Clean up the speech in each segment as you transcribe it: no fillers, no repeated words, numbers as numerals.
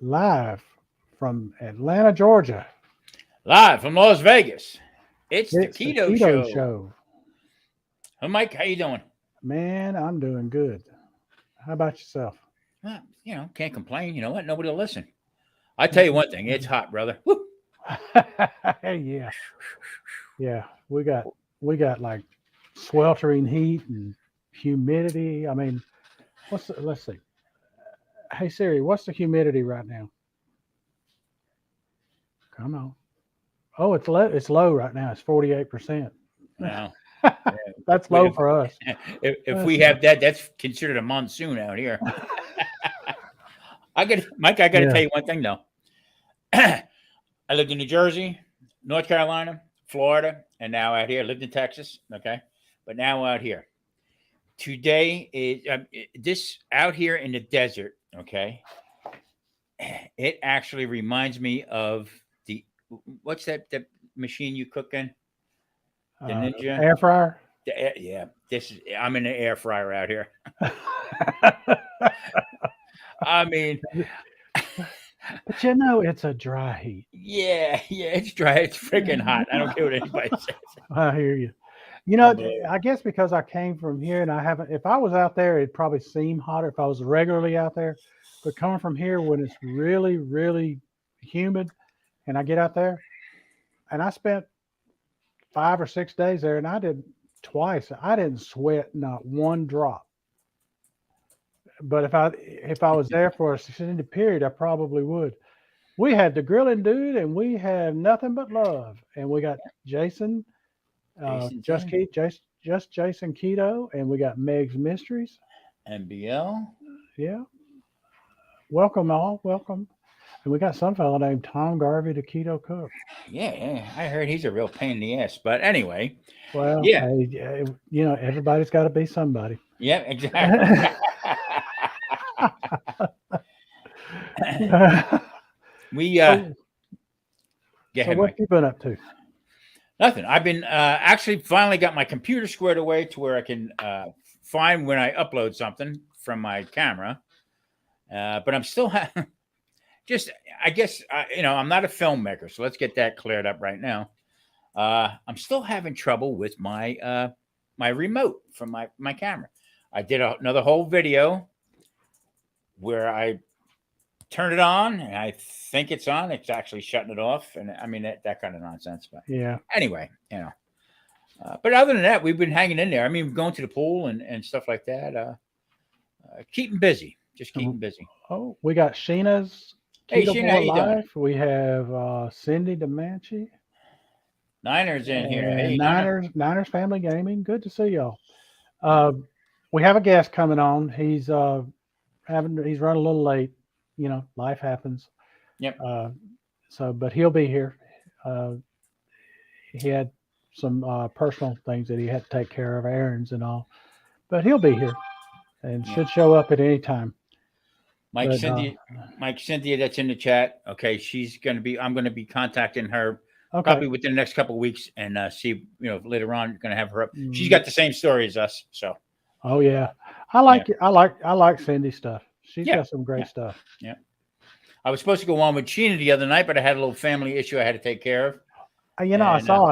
live from Atlanta, Georgia. Live from Las Vegas. It's the It's the Keto Keto Show. Show. Hey, Mike, how you doing? Man, I'm doing good. How about yourself? Well, can't complain. You know what? Nobody will listen. I tell you one thing. It's hot, brother. Woo. Yeah, yeah. We got like sweltering heat and humidity. I mean, let's see. Hey Siri, what's the humidity right now? Come on. Oh, it's low. It's low right now. It's 48%. Well, That's we, low for us. if That's we low. have that, that's considered a monsoon out here. Mike, I got to Yeah. tell you one thing, though. I lived in New Jersey, North Carolina, Florida, and now out here. Lived in Texas, okay? But now out here. Today is this out here in the desert, okay? It actually reminds me of what's that machine you cook in? The Ninja. Air fryer. Yeah, I'm in the air fryer out here. I mean, But it's a dry heat. yeah, it's dry. It's freaking hot. I don't care what anybody says. I hear you. Unbelievable. I guess because I came from here and I haven't, if I was out there, it'd probably seem hotter if I was regularly out there. But coming from here when it's really, really humid and I get out there and I spent 5 or 6 days there and I did twice. I didn't sweat not one drop. But if I was there for a extended period, I probably would. We had the grilling dude and we have nothing but love. And we got Jason, Jason just J, just Jason Keto, and we got Meg's Mysteries. MBL. Yeah, welcome all, welcome. And we got some fellow named Tom Garvey, the Keto Cook. Yeah, I heard he's a real pain in the ass. But anyway, Well, yeah, everybody's got to be somebody. yeah, exactly. We so, Go so ahead, what Mike. you been up to? Nothing. I've been actually finally got my computer squared away to where I can find when I upload something from my camera. But I'm still just, I guess, I'm not a filmmaker, so let's get that cleared up right now. I'm still having trouble with my my remote from my camera. I did another whole video where I turn it on and I think it's on. It's actually shutting it off. And I mean, that kind of nonsense. But Yeah. anyway, but other than that, we've been hanging in there. I mean, going to the pool and stuff like that. Keeping busy, just keeping busy. Oh, we got Sheena's Hey, Keto Sheena, how Boy you doing? Life. We have Cindy DeManchi Niners in here. Hey, and Niner. Niners Family Gaming. Good to see y'all. We have a guest coming on. He's run a little late. Life happens. Yep. But he'll be here. He had some personal things that he had to take care of, errands and all. But he'll be here and should show up at any time. Mike Cynthia, that's in the chat. Okay, I'm going to be contacting her probably within the next couple of weeks and see, later on, going to have her up. She's got the same story as us. So. Oh yeah, I like Cindy's stuff. She's got some great stuff. Yeah. I was supposed to go on with Sheena the other night, but I had a little family issue I had to take care of. I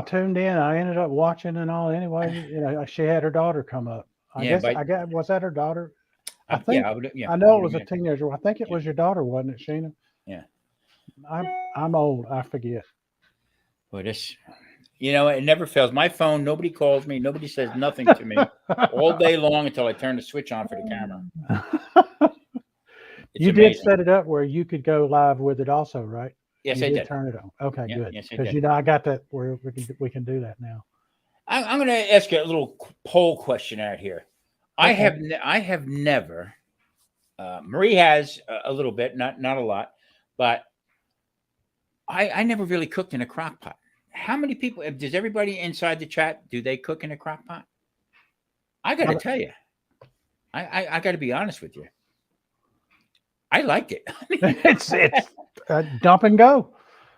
tuned in. I ended up watching and all. Anyway, she had her daughter come up. I guess was that her daughter? I think. I know it was a teenager. I think it was your daughter, wasn't it, Sheena? Yeah. I'm old. I forget. Well, it never fails. My phone, nobody calls me. Nobody says nothing to me all day long until I turn the switch on for the camera. You did set it up where you could go live with it also, right? Yes, I did. Turn it on. Okay, good. Yes, because I got that where we can do that now. I'm going to ask you a little poll question out here. Okay. I have never. Marie has a little bit, not a lot, but I never really cooked in a crock pot. How many people? Does everybody inside the chat do they cook in a crock pot? I got to tell you, I got to be honest with you. I liked it. It's dump and go.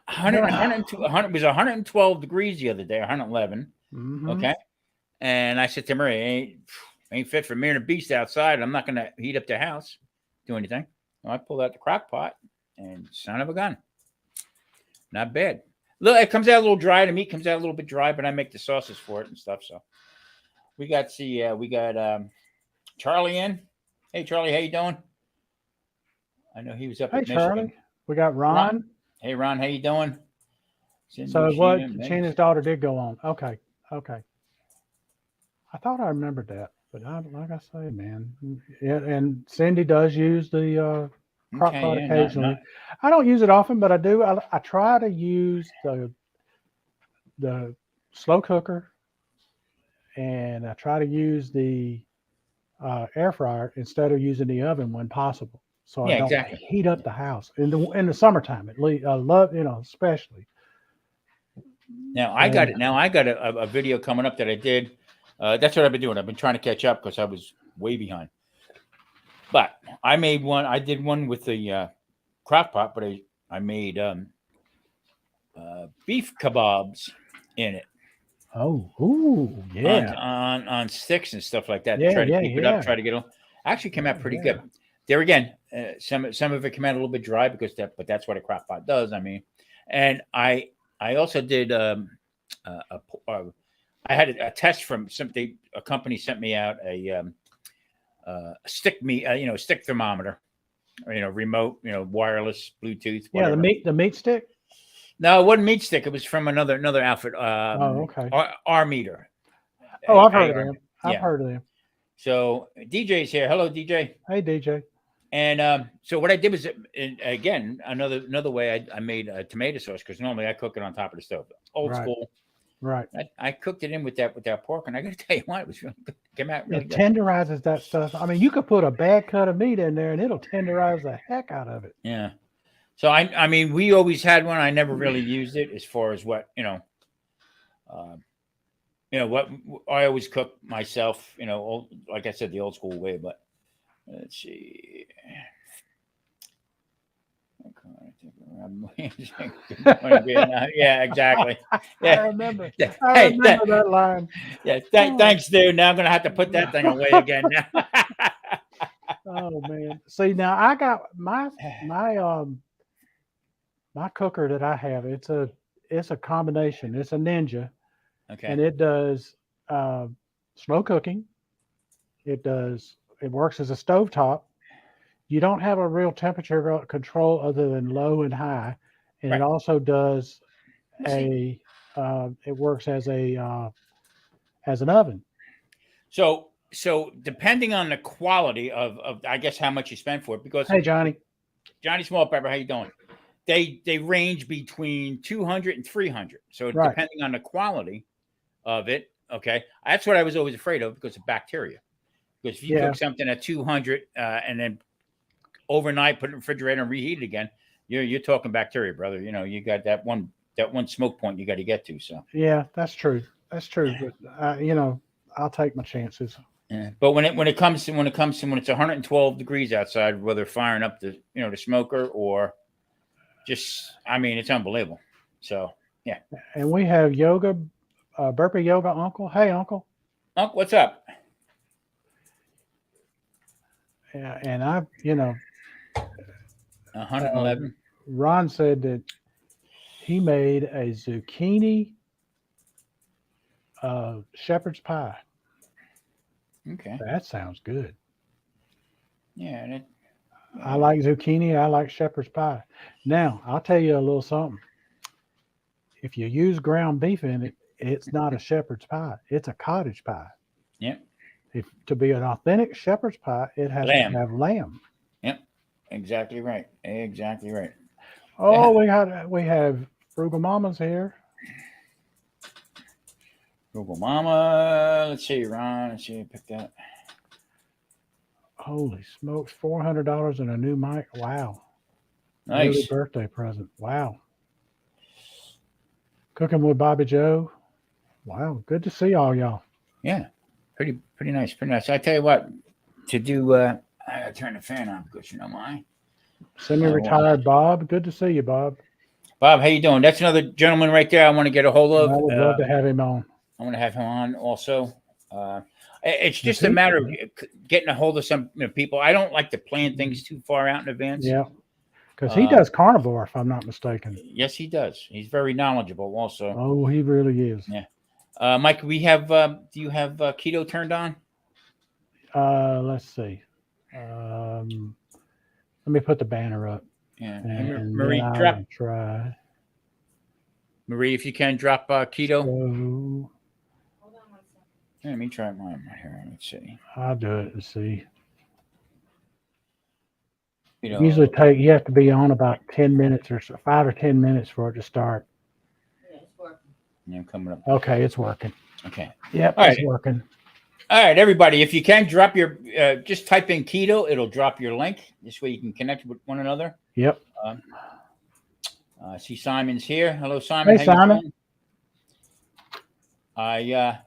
100, it was 112 degrees the other day, 111. Mm-hmm. Okay. And I said to Marie, ain't fit for me and a beast outside. I'm not going to heat up the house, do anything. Well, I pulled out the crock pot. and son of a gun, not bad. Look, it comes out a little dry. The meat comes out a little bit dry, but I make the sauces for it and stuff. So we got Charlie in. Hey, Charlie, how you doing? I know he was up Hey, at Michigan. Charlie. We got Ron. Hey, Ron, how you doing? So what? Sheena's daughter did go on. Okay. I thought I remembered that, but like I say, man, yeah, and Cindy does use the crock pot occasionally. I don't use it often, but I do. I try to use the slow cooker, and I try to use the air fryer instead of using the oven when possible. So I don't heat up the house in the summertime. At least I love, especially. Now I got a video coming up that I did. That's what I've been doing. I've been trying to catch up because I was way behind. But I made one. I did one with the crock pot, but I made beef kebabs in it. Oh, ooh, yeah. On sticks and stuff like that. Yeah, try to keep it up. Try to get it. Actually, came out pretty good. There again, some of it came out a little bit dry but that's what a crock pot does. I mean, and I also did I had a test from something. A company sent me out a stick stick thermometer, remote, wireless, Bluetooth. Whatever. Yeah, the meat stick. No, it wasn't meat stick. It was from another outfit. Okay. R meter. Oh, I've heard of them. I've heard of them. So DJ's here. Hello, DJ. Hey, DJ. And so what I did was, again, another way I made a tomato sauce, because normally I cook it on top of the stove, old school. Right. I cooked it in with that pork, and I got to tell you what, it was really good. It came out really good. Tenderizes that stuff. I mean, you could put a bad cut of meat in there, and it'll tenderize the heck out of it. Yeah. So I mean, we always had one. I never really used it as far as what what I always cook myself. Like I said, the old school way. But let's see. Yeah, exactly. Yeah. I remember that line. Yeah, thanks, dude. Now I'm gonna have to put that thing away again now. Oh man. See, now I got my cooker that I have. It's a combination. It's a Ninja. Okay. And it does slow cooking. It works as a stovetop. You don't have a real temperature control other than low and high, and it also does it works as an oven. So depending on the quality of I guess how much you spend for it, because hey Johnny Small Pepper, how you doing? They range between 200 and 300. So depending on the quality of it, okay, that's what I was always afraid of because of bacteria. Because if you cook something at 200 and then overnight, put it in the refrigerator and reheat it again, you're talking bacteria, brother. You got that one smoke point you got to get to. So yeah, that's true. But I'll take my chances. Yeah. But when it comes to when it's 112 degrees outside, whether firing up the the smoker or just, I mean, it's unbelievable. So yeah. And we have yoga, Burpee Yoga Uncle. Hey, Uncle. Uncle, what's up? Yeah, and 111. Ron said that he made a zucchini shepherd's pie. Okay. That sounds good. Yeah. I like zucchini. I like shepherd's pie. Now, I'll tell you a little something. If you use ground beef in it, it's not a shepherd's pie. It's a cottage pie. Yep. To be an authentic shepherd's pie, it has to have lamb. Yep. Exactly right. Oh, we have Frugal Mama's here. Frugal Mama. Let's see, Ron. Let's see, pick that. Holy smokes, $400 and a new mic. Wow. Nice. Early birthday present. Wow. Cooking with Bobby Joe. Wow. Good to see all y'all. Yeah. Pretty nice. I tell you what, to do I gotta turn the fan on because why. Semi-retired Bob. Good to see you, Bob. Bob, how you doing? That's another gentleman right there I want to get a hold of. I would love to have him on. I want to have him on also. It's just a matter of getting a hold of some people. I don't like to plan things too far out in advance. Yeah. Because he does carnivore, if I'm not mistaken. Yes, he does. He's very knowledgeable also. Oh, he really is. Yeah. Mike, do you have keto turned on? Let's see. Let me put the banner up. Yeah. And Marie, then drop. I'll try. Marie, if you can, drop keto. So, Hold on 1 second. Let me try mine right here. Let's see. I'll do it and see. You Usually you have to be on about 10 minutes or so, 5 or 10 minutes for it to start. Yeah, it's working. Yeah, I'm coming up. Okay, it's working. Okay. Yep, All it's right. working. All right, everybody. If you can drop your, just type in keto. It'll drop your link. This way you can connect with one another. Yep. I see Simon's here. Hello, Simon. Hey, How you Simon. doing?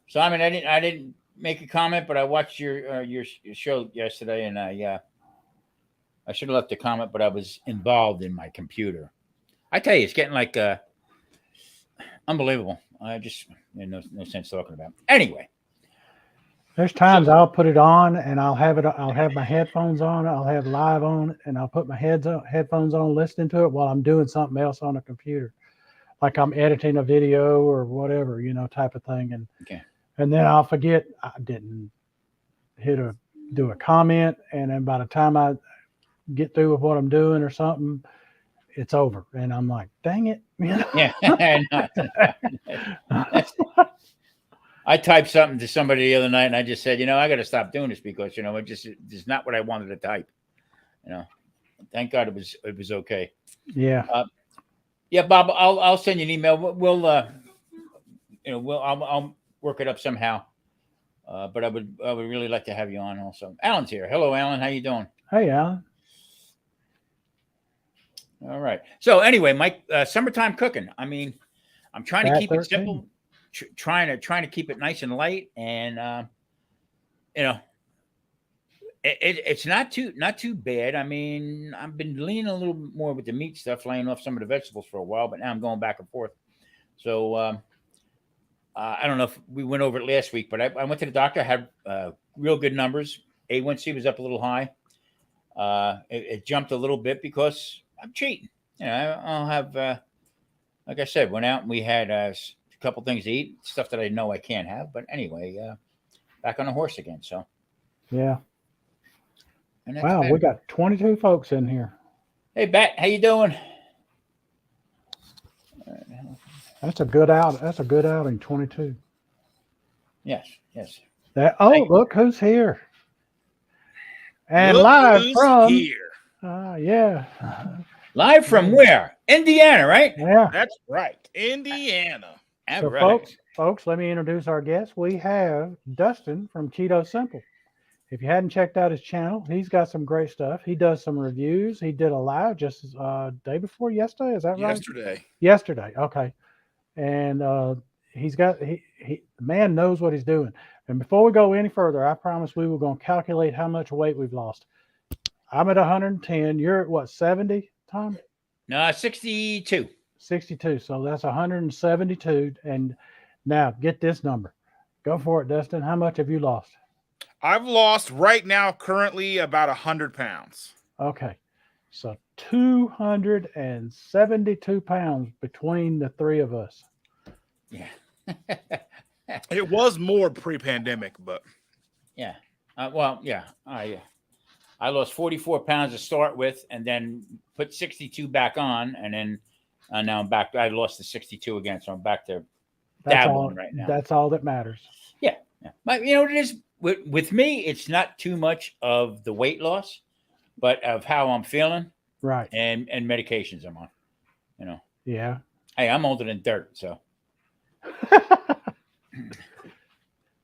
Simon, I didn't make a comment, but I watched your show yesterday, and I should have left a comment, but I was involved in my computer. I tell you, it's getting like unbelievable. I just no sense talking about it. Anyway. There's times I'll put it on and I'll have my headphones on, I'll have live on, and I'll put my headphones on, listening to it while I'm doing something else on the computer. Like I'm editing a video or whatever, type of thing. And then I'll forget I didn't do a comment, and then by the time I get through with what I'm doing or something, it's over. And I'm like, dang it. Yeah. I typed something to somebody the other night, and I just said, I got to stop doing this because, it's not what I wanted to type. Thank God it was okay. Yeah. Yeah, Bob, I'll send you an email. I'll work it up somehow. But I would really like to have you on also. Alan's here. Hello, Alan. How you doing? Hey, Alan. All right. So anyway, Mike, summertime cooking. I mean, I'm trying to keep it simple. Trying to keep it nice and light, and it's not too bad. I mean, I've been leaning a little more with the meat stuff, laying off some of the vegetables for a while, but now I'm going back and forth. So I don't know if we went over it last week, but I went to the doctor. I had real good numbers. A1C was up a little high. It jumped a little bit because I'm cheating. I'll have like I said, went out and we had a couple things to eat, stuff that I know I can't have. But anyway, back on the horse again. So yeah. Wow, we got 22 folks in here. Hey, Bet, how you doing? That's a good outing, 22. Yes. Look who's here. And look live who's from here. Yeah. Live from where? Indiana, right? Yeah. That's right. Indiana. So right. folks, let me introduce our guest. We have Dustin from Keto Simple. If you hadn't checked out his channel, he's got some great stuff. He does some reviews. He did a live just day before yesterday. Is that right? Yesterday. Okay. And the man knows what he's doing. And before we go any further, I promise we were going to calculate how much weight we've lost. I'm at 110. You're at what, 70, Tom? No, 62. 62. So that's 172. And now get this number. Go for it, Dustin. How much have you lost? I've lost right now currently about 100 pounds. Okay. So 272 pounds between the three of us. Yeah. It was more pre-pandemic, but yeah. I lost 44 pounds to start with, and then put 62 back on, and then now I'm back. I lost the 62 again, so I'm back to dabbling right now. That's all that matters. Yeah. But you know what it is with me? It's not too much of the weight loss, but of how I'm feeling, right? And medications I'm on. Yeah. Hey, I'm older than dirt, so.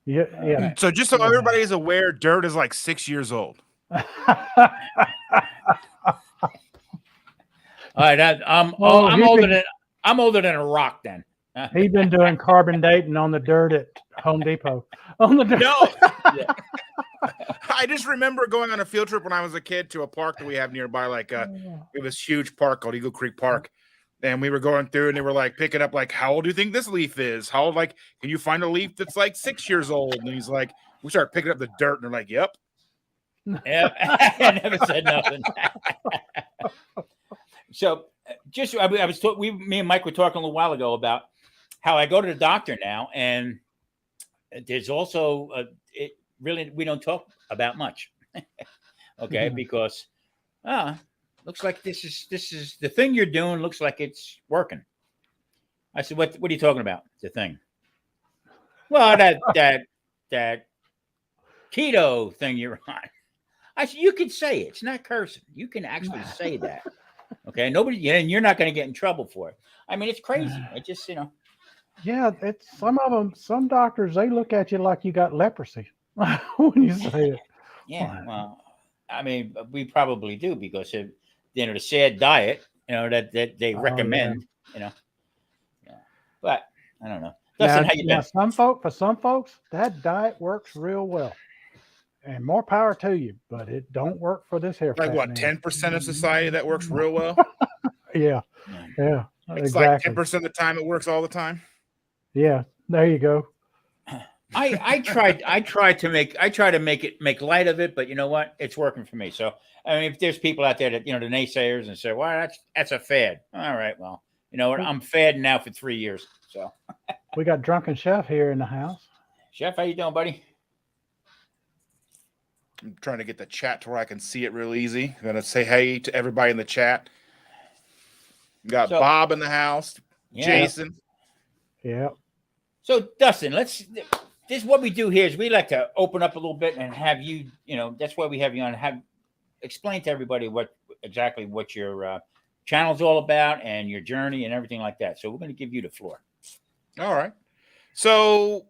Yeah. So just so everybody is aware, Dirt is like 6 years old. All right, I'm older than a rock then. He's been doing carbon dating on the dirt at Home Depot. On the dirt. No. I just remember going on a field trip when I was a kid to a park that we have nearby, like it was huge park called Eagle Creek Park. And we were going through and they were like picking up like, how old do you think this leaf is? How old, like, can you find a leaf that's like 6 years old? And he's like, we start picking up the dirt and they're like, yep. Yeah, I never said nothing. So just I was me and Mike were talking a little while ago about how I go to the doctor now, and there's also it really we don't talk about much, okay? Because looks like this is the thing you're doing. Looks like it's working. I said, what are you talking about? The thing? Well, that keto thing you're on. I said, you can say it. It's not cursing. You can actually say that. Okay. Nobody, and you're not going to get in trouble for it. I mean, it's crazy. I just, Yeah, it's some of them. Some doctors, they look at you like you got leprosy when you say it. Yeah. Well, I mean, we probably do because of, the sad diet, that they recommend, Yeah. But I don't know. Dustin, how you been? For some folks, that diet works real well. And more power to you, but it don't work for this hair. Like fat what, man. 10% of society that works real well? Yeah. It's Exactly. like 10% of the time it works all the time. Yeah, there you go. I try to make light of it, but you know what? It's working for me. So I mean, if there's people out there that the naysayers and say, "Well, that's a fad." All right, well, you know what? I'm fadding now for 3 years. So we got Drunken Chef here in the house. Chef, how you doing, buddy? I'm trying to get the chat to where I can see it real easy. I'm gonna say hey to everybody in the chat. We got Bob in the house, Jason. Yeah. So Dustin, this is what we do here is we like to open up a little bit and have you, that's why we have you on, explain to everybody exactly what your channel's all about and your journey and everything like that. So we're going to give you the floor. All right. So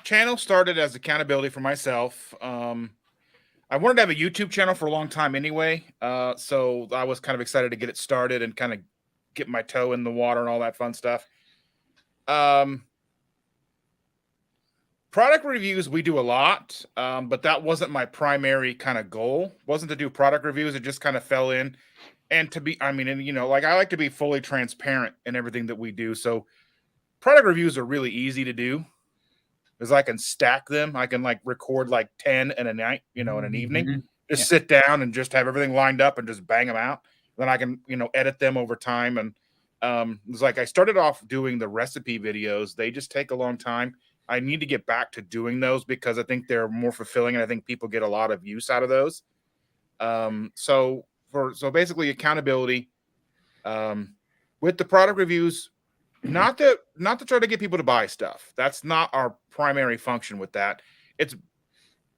channel started as accountability for myself. I wanted to have a YouTube channel for a long time anyway. So I was kind of excited to get it started and kind of get my toe in the water and all that fun stuff. Product reviews, we do a lot, but that wasn't my primary kind of goal. Wasn't to do product reviews. It just kind of fell in. And I like to be fully transparent in everything that we do. So product reviews are really easy to do because I can stack them. I can record 10 in a night, in an evening. Just sit down and just have everything lined up and just bang them out. Then I can, edit them over time. And it's I started off doing the recipe videos. They just take a long time. I need to get back to doing those because I think they're more fulfilling and I think people get a lot of use out of those. So basically accountability with the product reviews, not to try to get people to buy stuff. That's not our primary function with that.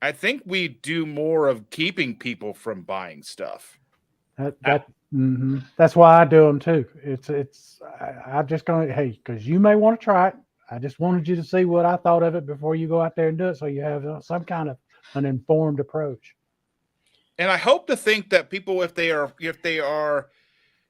I think we do more of keeping people from buying stuff. That's why I do them too. I'm just going to, because you may want to try it. I just wanted you to see what I thought of it before you go out there and do it. So you have some kind of an informed approach. And I hope to think that people, if they are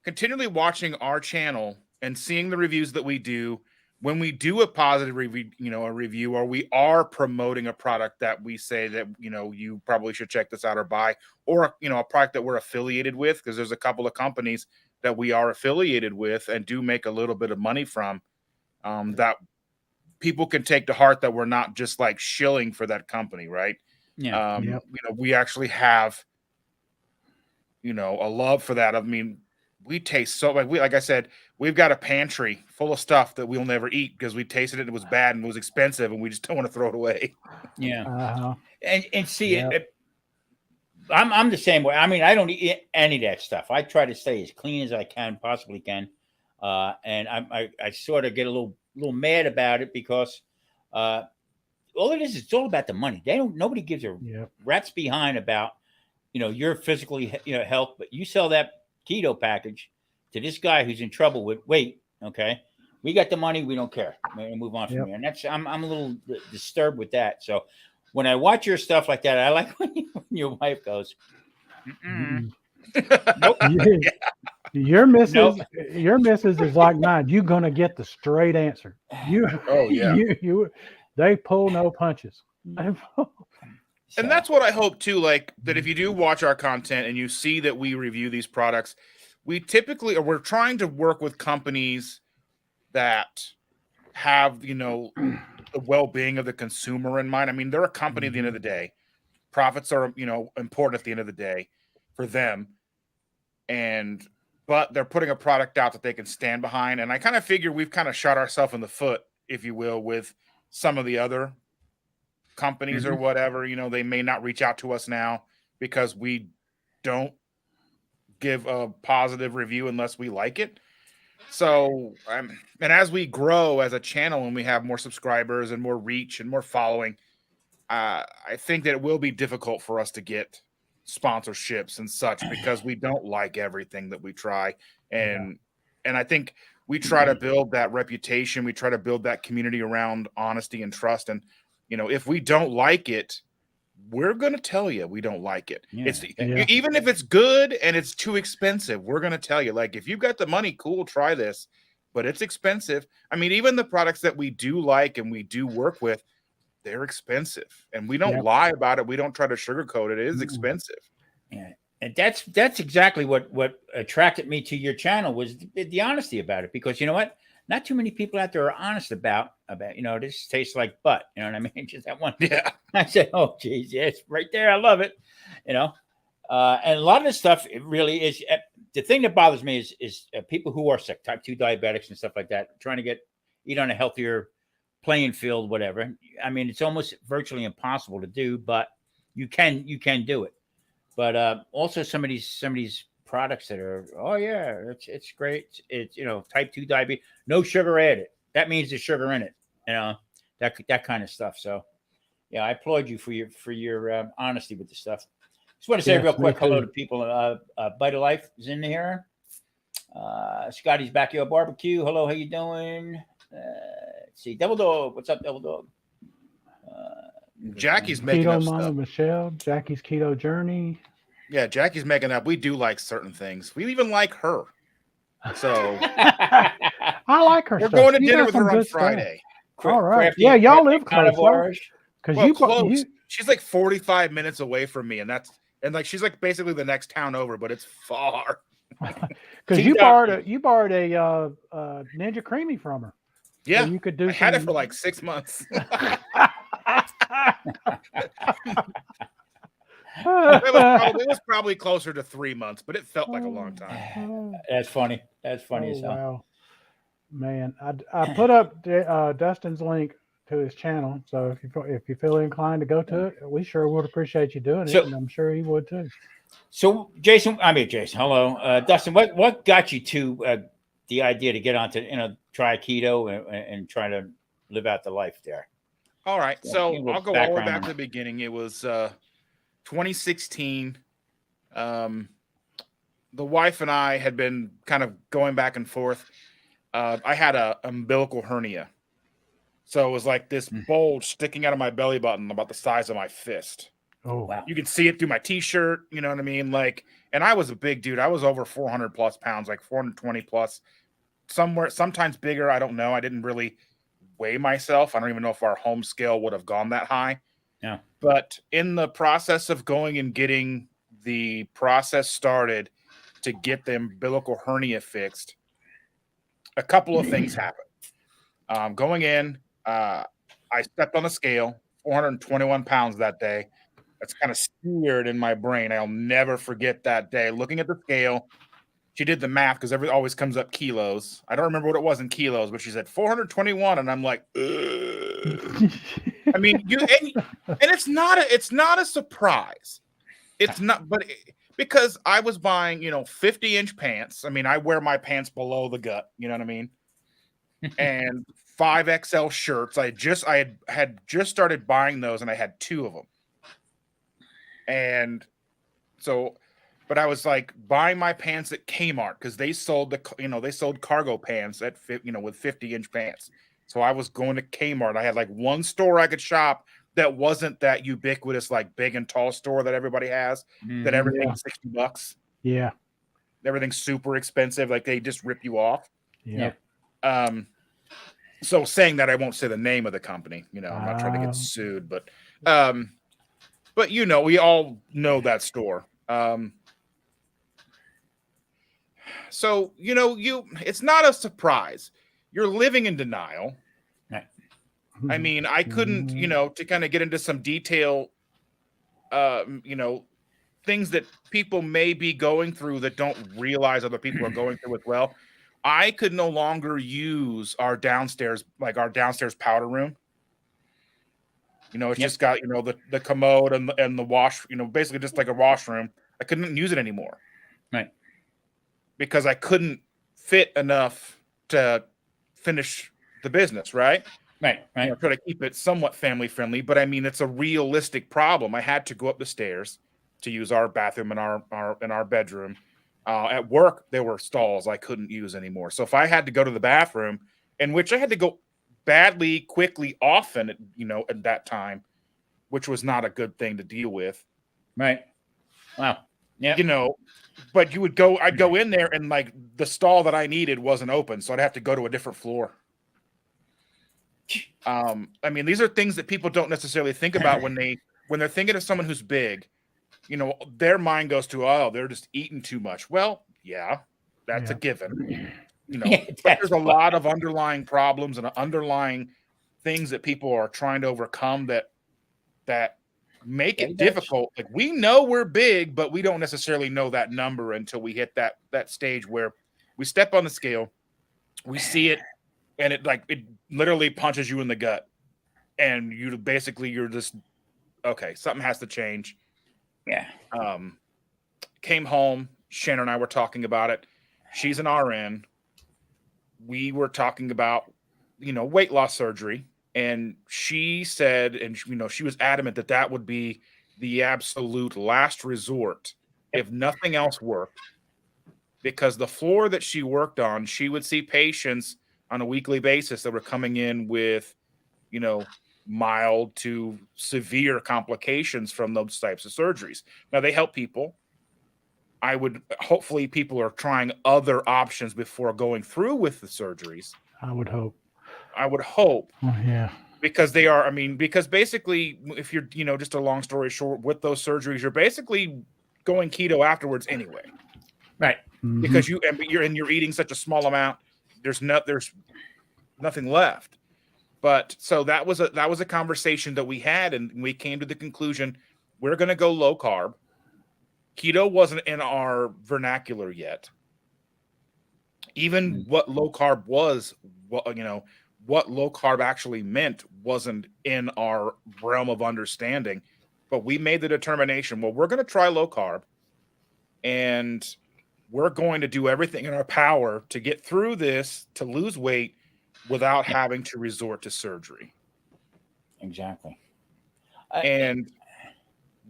continually watching our channel and seeing the reviews that we do, when we do a positive review, a review, or we are promoting a product that we say that, you probably should check this out or buy, or, a product that we're affiliated with, because there's a couple of companies that we are affiliated with and do make a little bit of money from, that people can take to heart that we're not just shilling for that company. Right. Yeah. We actually have, a love for that. I mean, we taste so like I said, we've got a pantry full of stuff that we'll never eat because we tasted it. It was bad and it was expensive and we just don't want to throw it away. Yeah. And see, I'm the same way. I mean, I don't eat any of that stuff. I try to stay as clean as I possibly can. And I sort of get a little mad about it because all it is, it's all about the money. Nobody gives a rat's behind about, your physically, health, but you sell that keto package to this guy who's in trouble with weight. Okay. We got the money. We don't care. We'll move on from here. And I'm a little disturbed with that. So when I watch your stuff like that, I like when your wife goes, nope. Your missus is like mine. You're gonna get the straight answer. They pull no punches. And that's what I hope too. That if you do watch our content and you see that we review these products, we're trying to work with companies that have, the well-being of the consumer in mind. I mean, they're a company at the end of the day. Profits are, important at the end of the day for them. And but they're putting a product out that they can stand behind. And I kind of figure we've kind of shot ourselves in the foot, if you will, with some of the other companies or whatever. They may not reach out to us now because we don't give a positive review unless we like it. So, and as we grow as a channel and we have more subscribers and more reach and more following, I think that it will be difficult for us to get sponsorships and such because we don't like everything that we try. And I think we try to build that reputation. We try to build that community around honesty and trust. And, if we don't like it, we're going to tell you we don't like it. Even if it's good and it's too expensive, we're going to tell you, like, if you've got the money, cool, try this, but it's expensive. I mean, even the products that we do like and we do work with, they're expensive, and we don't lie about it. We don't try to sugarcoat it. It is expensive. Yeah. And that's exactly what attracted me to your channel was the honesty about it, because you know what? Not too many people out there are honest about, this tastes like butt. You know what I mean? Just that one. Yeah. I said, oh, geez, yes, right there. I love it. And a lot of this stuff, it really is. The thing that bothers me is people who are sick, type 2 diabetics and stuff like that, trying to eat on a healthier playing field, whatever. I mean, it's almost virtually impossible to do, but you can do it. But also some of these products that are, oh yeah, it's great. It's type 2 diabetes, no sugar added. That means there's sugar in it. That kind of stuff. So yeah, I applaud you for your honesty with the stuff. Just want to say real quick hello to people. Bite of Life is in here. Scotty's Backyard Barbecue. Hello, how you doing? Let's see, Devil Dog. What's up, Devil Dog? Jackie's making Keto up Mama stuff. Michelle, Jackie's Keto Journey. Yeah, Jackie's making up. We do like certain things. We even like her. So I like her. we're stuff. going to She dinner got with some her on good stuff. Friday. All right. Crafty, Yeah, y'all crafty live close. carnivores. Because Close. She's like 45 minutes away from me, and she's like basically the next town over, but it's far. because you borrowed a Ninja Creamy from her. Yeah, so you could do. I had it for like 6 months. It was probably closer to 3 months, but it felt like a long time. That's funny. That's funny as hell. Wow, man! I put up Dustin's link to his channel, so if you feel inclined to go to it, we sure would appreciate you doing it, and I'm sure he would too. So Jason, hello, Dustin. What got you to the idea to get onto try keto and try to live out the life there? All right, so I'll go all the way back to the beginning. It was 2016. The wife and I had been kind of going back and forth. I had a umbilical hernia, so it was like this bulge sticking out of my belly button about the size of my fist. Oh wow! You could see it through my t-shirt. You know what I mean? Like, and I was a big dude. I was over 400 plus pounds, like 420 plus, sometimes bigger. I don't know. I didn't really weigh myself. I don't even know if our home scale would have gone that high. Yeah. But in the process of going and getting the process started to get the umbilical hernia fixed, a couple of things happened. Going in, I stepped on a scale, 421 pounds that day. That's kind of seared in my brain. I'll never forget that day. Looking at the scale, she did the math because everything always comes up kilos. I don't remember what it was in kilos, but she said 421, and I'm like, ugh. I mean, and it's not a surprise. It's not, but because I was buying 50-inch pants. I mean, I wear my pants below the gut. You know what I mean? And 5XL shirts. I had just started buying those, and I had 2 of them. And so, but I was like buying my pants at Kmart because they sold they sold cargo pants at with 50-inch pants. So I was going to Kmart. I had like one store I could shop that wasn't that ubiquitous like big and tall store that everybody has. That everything's $60. Yeah, everything's super expensive. Like they just rip you off. Yeah. So saying that, I won't say the name of the company. I'm not trying to get sued, but we all know that store. So it's not a surprise. You're living in denial. Right. I mean, I couldn't, to kind of get into some detail, things that people may be going through that don't realize other people are going through as well. I could no longer use our downstairs powder room. It's just got, the commode and the wash, basically just like a washroom. I couldn't use it anymore. Right. Because I couldn't fit enough to finish the business, right? Right. Try to keep it somewhat family friendly, but I mean, it's a realistic problem. I had to go up the stairs to use our bathroom in our bedroom. At work, there were stalls I couldn't use anymore. So if I had to go to the bathroom, in which I had to go badly, quickly, often, at that time, which was not a good thing to deal with. Right. Wow. Yeah. But I'd go in there and like the stall that I needed wasn't open. So I'd have to go to a different floor. I mean, these are things that people don't necessarily think about when they're thinking of someone who's big. Their mind goes to, oh, they're just eating too much. Well, yeah, that's a given. But there's a lot of underlying problems and underlying things that people are trying to overcome that make it difficult. Like, we know we're big, but we don't necessarily know that number until we hit that stage where we step on the scale, we see it, and it literally punches you in the gut, and you're just, okay, something has to change. Yeah. Came home, Shannon and I were talking about it. She's an RN. We were talking about, weight loss surgery. And she said, and she was adamant that would be the absolute last resort if nothing else worked. Because the floor that she worked on, she would see patients on a weekly basis that were coming in with, mild to severe complications from those types of surgeries. Now, they help people. Hopefully people are trying other options before going through with the surgeries. I would hope. Oh, yeah. Because because basically, if you're, just a long story short, with those surgeries, you're basically going keto afterwards anyway. Right. Mm-hmm. Because you're eating such a small amount, there's nothing left. But so that was a conversation that we had, and we came to the conclusion we're going to go low carb. Keto wasn't in our vernacular yet. Even what low carb was, what low carb actually meant wasn't in our realm of understanding. But we made the determination, well, we're going to try low carb, and we're going to do everything in our power to get through this, to lose weight without having to resort to surgery. Exactly. And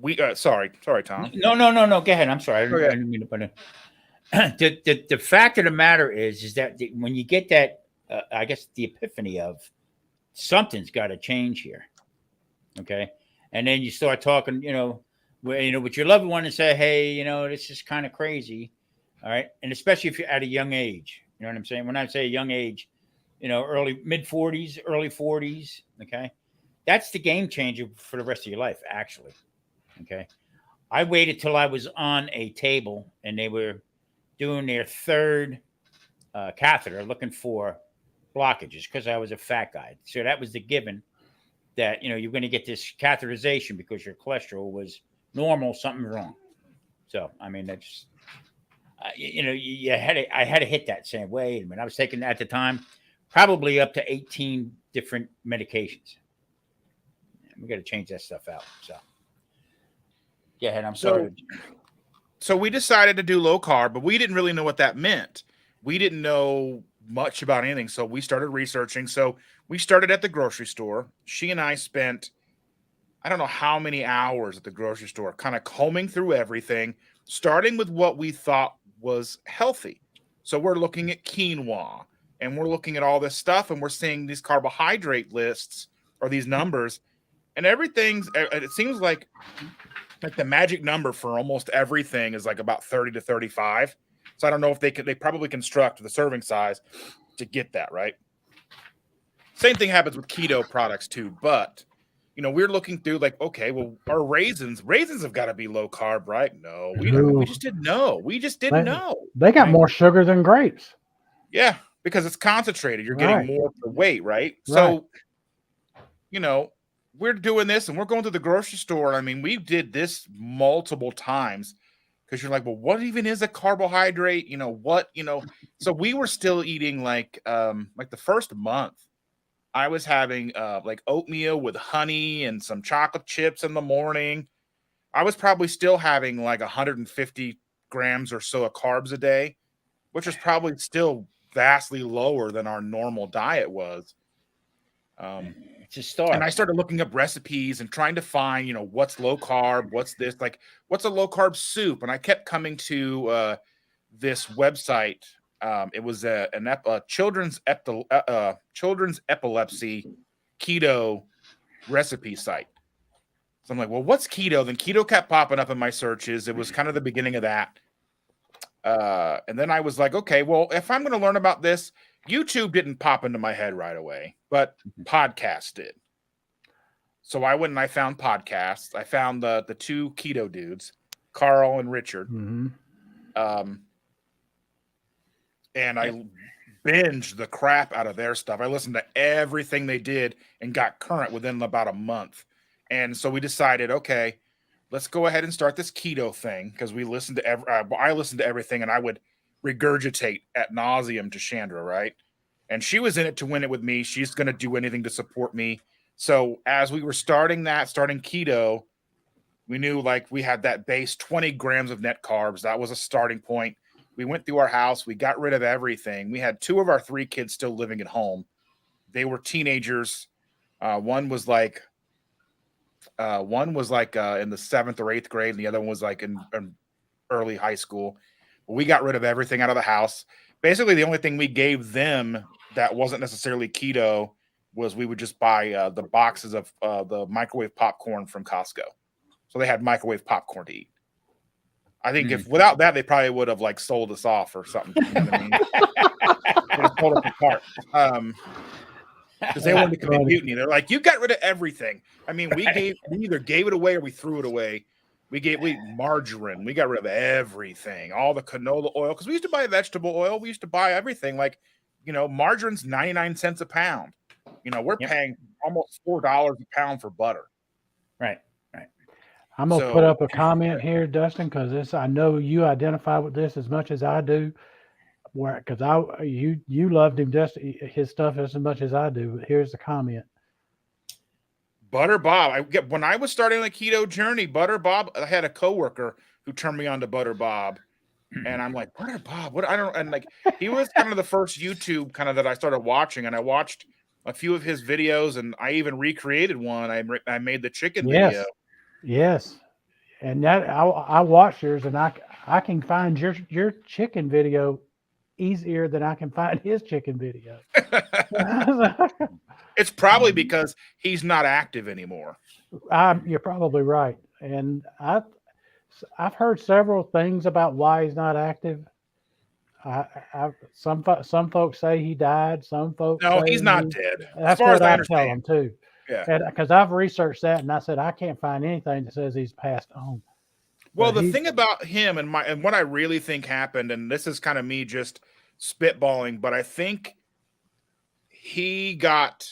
we sorry, Tom. No. Go ahead. I'm sorry. I didn't mean to put it. The fact of the matter is that when you get that, I guess the epiphany of something's got to change here. Okay. And then you start talking, with your loved one and say, hey, this is kind of crazy. All right. And especially if you're at a young age, you know what I'm saying? When I say a young age, early mid 40s, early 40s. Okay. That's the game changer for the rest of your life, actually. Okay. I waited till I was on a table and they were doing their third catheter looking for blockages because I was a fat guy. So that was the given that, you're going to get this catheterization because your cholesterol was normal, something wrong. So, I mean, that's, I had to hit that saying, wait a minute, I was taking at the time probably up to 18 different medications. We got to change that stuff out. So, go ahead. I'm sorry. So we decided to do low carb, but we didn't really know what that meant. We didn't know much about anything. So we started researching. So we started at the grocery store. She and I spent, I don't know how many hours at the grocery store, kind of combing through everything, starting with what we thought was healthy. So we're looking at quinoa and we're looking at all this stuff and we're seeing these carbohydrate lists or these numbers and it seems like the magic number for almost everything is like about 30 to 35. So I don't know if they probably construct the serving size to get that, right? Same thing happens with keto products too, but we're looking through like, okay, well, our raisins have got to be low carb, right? No, we don't. We just didn't know. They got more sugar than grapes. Yeah, because it's concentrated. You're getting more per weight, right? So, we're doing this and we're going to the grocery store. I mean, we did this multiple times because you're like, well, what even is a carbohydrate? So we were still eating like the first month I was having like oatmeal with honey and some chocolate chips in the morning. I was probably still having like 150 grams or so of carbs a day, which is probably still vastly lower than our normal diet was. It's a start. And I started looking up recipes and trying to find, what's low carb, what's this, like, what's a low carb soup? And I kept coming to this website. It was a children's epilepsy keto recipe site. So I'm like, well, what's keto? Then keto kept popping up in my searches. It was kind of the beginning of that. And then I was like, okay, well, if I'm going to learn about this, YouTube didn't pop into my head right away, but podcasts did. So I went and I found podcasts. I found the two keto dudes, Carl and Richard. Mm-hmm. And I binged the crap out of their stuff. I listened to everything they did and got current within about a month. And so we decided, okay, let's go ahead and start this keto thing because we listened to I listened to everything and I would regurgitate ad nauseum to Chandra, right? And she was in it to win it with me. She's going to do anything to support me. So as we were starting keto, we knew like we had that base 20 grams of net carbs. That was a starting point. We went through our house. We got rid of everything. We had 2 of our 3 kids still living at home. They were teenagers. One was like in the 7th or 8th grade, and the other one was like in early high school. We got rid of everything out of the house. Basically, the only thing we gave them that wasn't necessarily keto was we would just buy the boxes of the microwave popcorn from Costco. So they had microwave popcorn to eat. I think if without that, they probably would have like sold us off or something. You know what I mean? They just pulled us apart. Because they wanted to commit mutiny. They're like, you got rid of everything. I mean, we either gave it away or we threw it away. We margarine. We got rid of everything, all the canola oil. Because we used to buy vegetable oil. We used to buy everything. Margarine's 99 cents a pound. We're paying almost $4 a pound for butter. Right. I'm gonna put up a comment here, Dustin, because I know you identify with this as much as I do. Because you loved him just his stuff as much as I do. Here's the comment. Butter Bob. When I was starting the keto journey, Butter Bob. I had a coworker who turned me on to Butter Bob, and I'm like, Butter Bob. He was kind of the first YouTube kind of that I started watching, and I watched a few of his videos, and I even recreated one. I made the chicken video. Yes, and that I watched yours, and I can find your chicken video easier than I can find his chicken video. It's probably because he's not active anymore. You're probably right, and I've heard several things about why he's not active. Some folks say he died. Some folks no, say he's not dead. That's what I tell them too. Yeah, because I've researched that, and I said I can't find anything that says he's passed on. Well, the thing about him and what I really think happened, and this is kind of me just spitballing, but I think he got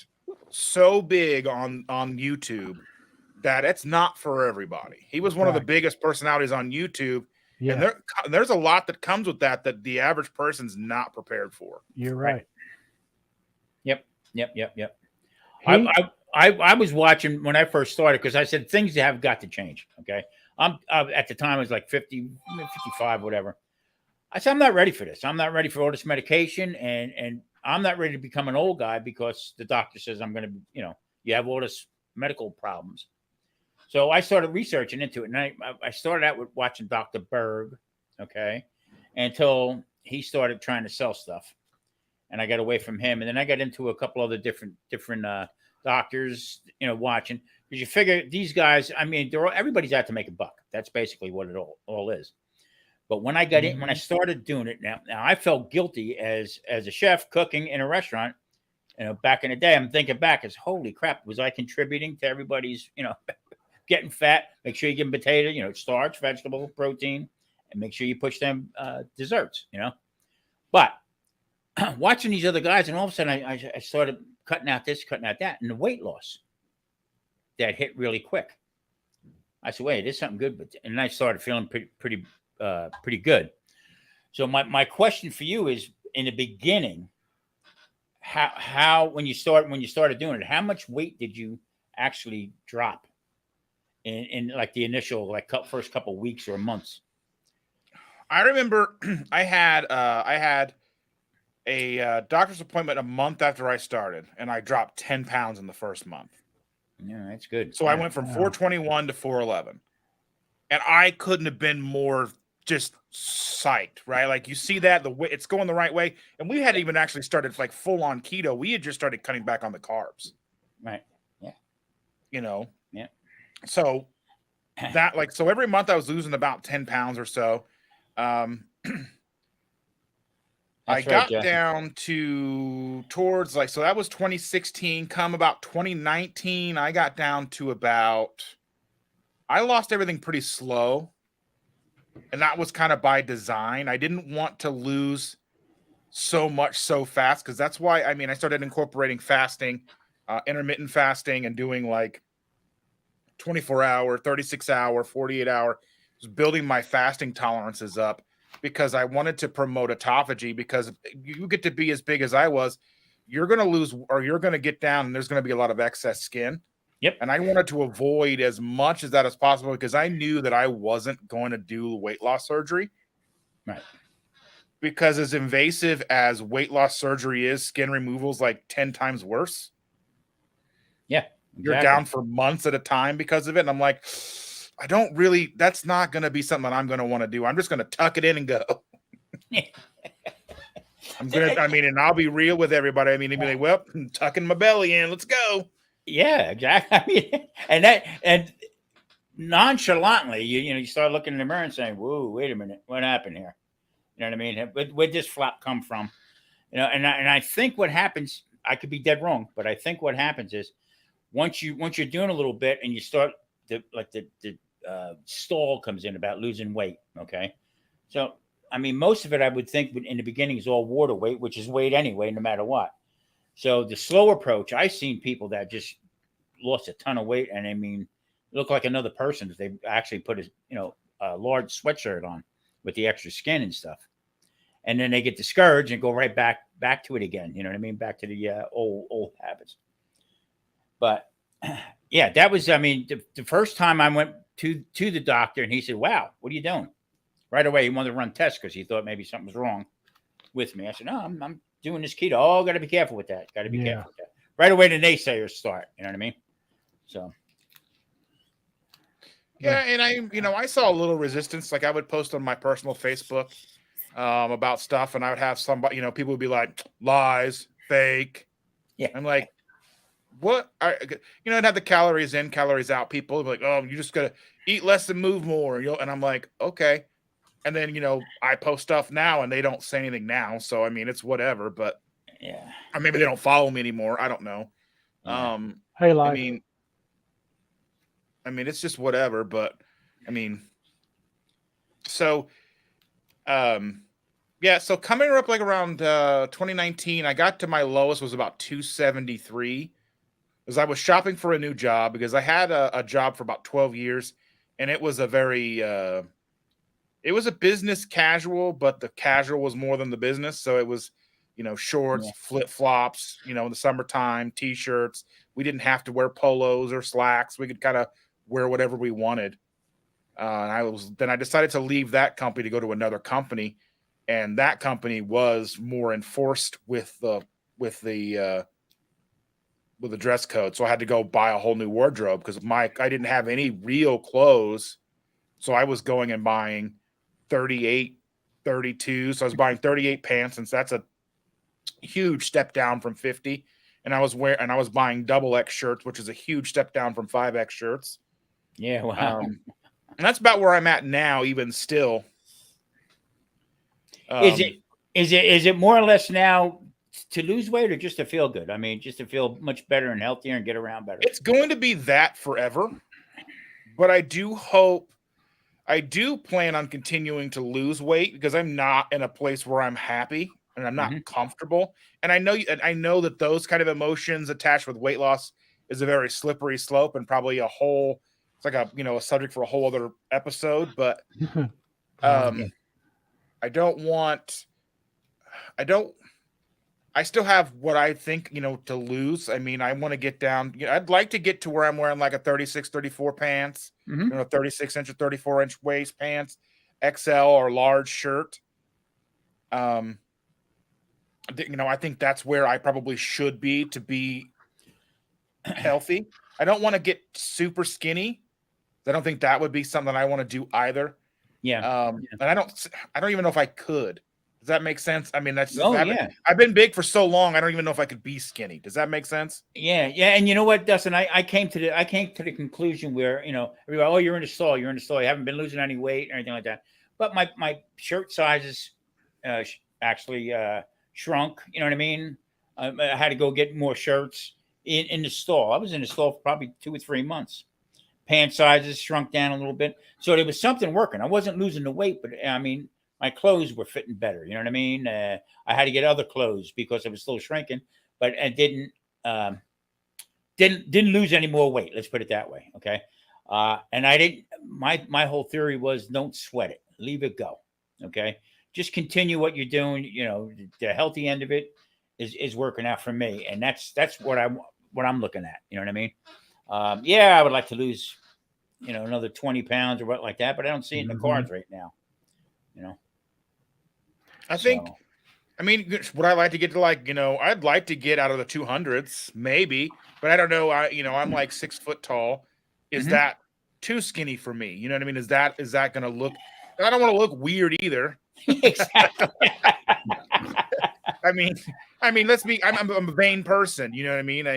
so big on YouTube that it's not for everybody. He was one of the biggest personalities on YouTube, and there's a lot that comes with that the average person's not prepared for. You're right. Yep. I was watching when I first started because I said things have got to change. Okay. At the time I was like 50, 55, whatever. I said, I'm not ready for this. I'm not ready for all this medication. And I'm not ready to become an old guy because the doctor says I'm going to, you have all this medical problems. So I started researching into it. And I started out with watching Dr. Berg. Okay. Until he started trying to sell stuff. And I got away from him. And then I got into a couple other different doctors, watching, because you figure these guys, I mean, everybody's out to make a buck. That's basically what it all is. But when I got in, when I started doing it, now I felt guilty as a chef cooking in a restaurant. Back in the day, I'm thinking back as holy crap, was I contributing to everybody's, getting fat? Make sure you give them potato, starch, vegetable, protein, and make sure you push them desserts, But watching these other guys, and all of a sudden I started cutting out this, cutting out that, and the weight loss. that hit really quick. I said, wait, there's something good. And I started feeling pretty good. So my question for you is, in the beginning, how when you started doing it, how much weight did you actually drop in like the initial first couple weeks or months? I remember I had a doctor's appointment a month after I started, and I dropped 10 pounds in the first month. Yeah, that's good. So I went from 421 to 411, and I couldn't have been more just psyched, right? Like, you see that the way it's going the right way, and we hadn't even actually started like full on keto. We had just started cutting back on the carbs, right? Yeah, Yeah. So that so every month I was losing about 10 pounds or so. I got down to towards so that was 2016. Come about 2019, I got down to I lost everything pretty slow. And that was kind of by design. I didn't want to lose so much so fast, because that's why, I started incorporating fasting, intermittent fasting, and doing 24-hour, 36-hour, 48-hour, just building my fasting tolerances up, because I wanted to promote autophagy. Because you get to be as big as I was, you're going to lose, or you're going to get down, and there's going to be a lot of excess skin. Yep. And I wanted to avoid as much as that as possible, because I knew that I wasn't going to do weight loss surgery. Right. Because as invasive as weight loss surgery is, skin removal is 10 times worse. Yeah. Exactly. You're down for months at a time because of it. And I'm like, that's not going to be something that I'm going to want to do. I'm just going to tuck it in and go. And I'll be real with everybody. They'd be like, well, I'm tucking my belly in. Let's go. Yeah, exactly. And nonchalantly, you start looking in the mirror and saying, "Whoa, wait a minute, what happened here?" You know what I mean? Where'd this flap come from? And I think what happens, I could be dead wrong, but I think what happens is once you're doing a little bit and you start the stall comes in about losing weight. Okay, so most of it I would think in the beginning is all water weight, which is weight anyway, no matter what. So the slow approach, I've seen people that just lost a ton of weight, and look like another person if they actually put a large sweatshirt on with the extra skin and stuff, and then they get discouraged and go right back to it again. You know what I mean? Back to the old habits. But yeah, that was the first time I went to the doctor, and he said, "Wow, what are you doing?" Right away, he wanted to run tests because he thought maybe something was wrong with me. I said, "No, I'm doing this keto. Oh, got to be careful with that. Got to be careful with that." Right away, the naysayers start. You know what I mean? So. Yeah, and I saw a little resistance. I would post on my personal Facebook about stuff, and I would have somebody, people would be like, lies, fake. Yeah. I'm like, what? I'd have the calories in, calories out. People would be like, oh, you just gotta eat less and move more. And I'm like, okay. And then, I post stuff now, and they don't say anything now. So, it's whatever, but yeah, or maybe they don't follow me anymore. I don't know. Yeah. Hey, life. It's just whatever, but so coming up around 2019, I got to my lowest was about 273, because I was shopping for a new job, because I had a job for about 12 years, and it was a very it was a business casual, but the casual was more than the business. So it was, shorts, flip-flops, in the summertime, t-shirts. We didn't have to wear polos or slacks. We could kind of wear whatever we wanted. And I decided to leave that company to go to another company. And that company was more enforced with the dress code. So I had to go buy a whole new wardrobe, because I didn't have any real clothes. So I was going and buying 38, 32. So I was buying 38 pants, since that's a huge step down from 50. And I was buying double X shirts, which is a huge step down from 5X shirts. Yeah, wow. And that's about where I'm at now, even still. Is it more or less now to lose weight, or just to feel good? Just to feel much better and healthier and get around better. It's going to be that forever, but I do plan on continuing to lose weight, because I'm not in a place where I'm happy and I'm not comfortable. And I know that those kind of emotions attached with weight loss is a very slippery slope and probably it's like a subject for a whole other episode. But I still have what I think, to lose. I mean, I want to get down, I'd like to get to where I'm wearing like a 36, 34 pants, 36-inch or 34-inch waist pants, XL or large shirt. I think that's where I probably should be to be healthy. I don't want to get super skinny. I don't think that would be something I want to do either. Yeah. And I don't even know if I could. Does that make sense? I mean, yeah. I've been big for so long. I don't even know if I could be skinny. Does that make sense? Yeah. And you know what, Dustin? I came to the conclusion where everybody, oh, you're in the stall. You haven't been losing any weight or anything like that. But my shirt sizes actually shrunk. You know what I mean? I had to go get more shirts in the stall. I was in the stall for probably 2 or 3 months. Pant sizes shrunk down a little bit, so there was something working. I wasn't losing the weight, but I mean, my clothes were fitting better. You know what I mean? I had to get other clothes because I was still shrinking, but I didn't lose any more weight. Let's put it that way. Okay. And I didn't. My whole theory was don't sweat it, leave it go. Okay, just continue what you're doing. The healthy end of it is working out for me, and that's what I'm looking at. You know what I mean? Yeah, I would like to lose, another 20 pounds or what like that, but I don't see it in the cards right now. I think, I mean, would I like to get to I'd like to get out of the 200s maybe, but I don't know. I'm like 6 foot tall. Is that too skinny for me? You know what I mean? Is that going to look, I don't want to look weird either. Exactly. I mean, I'm a vain person. You know what I mean?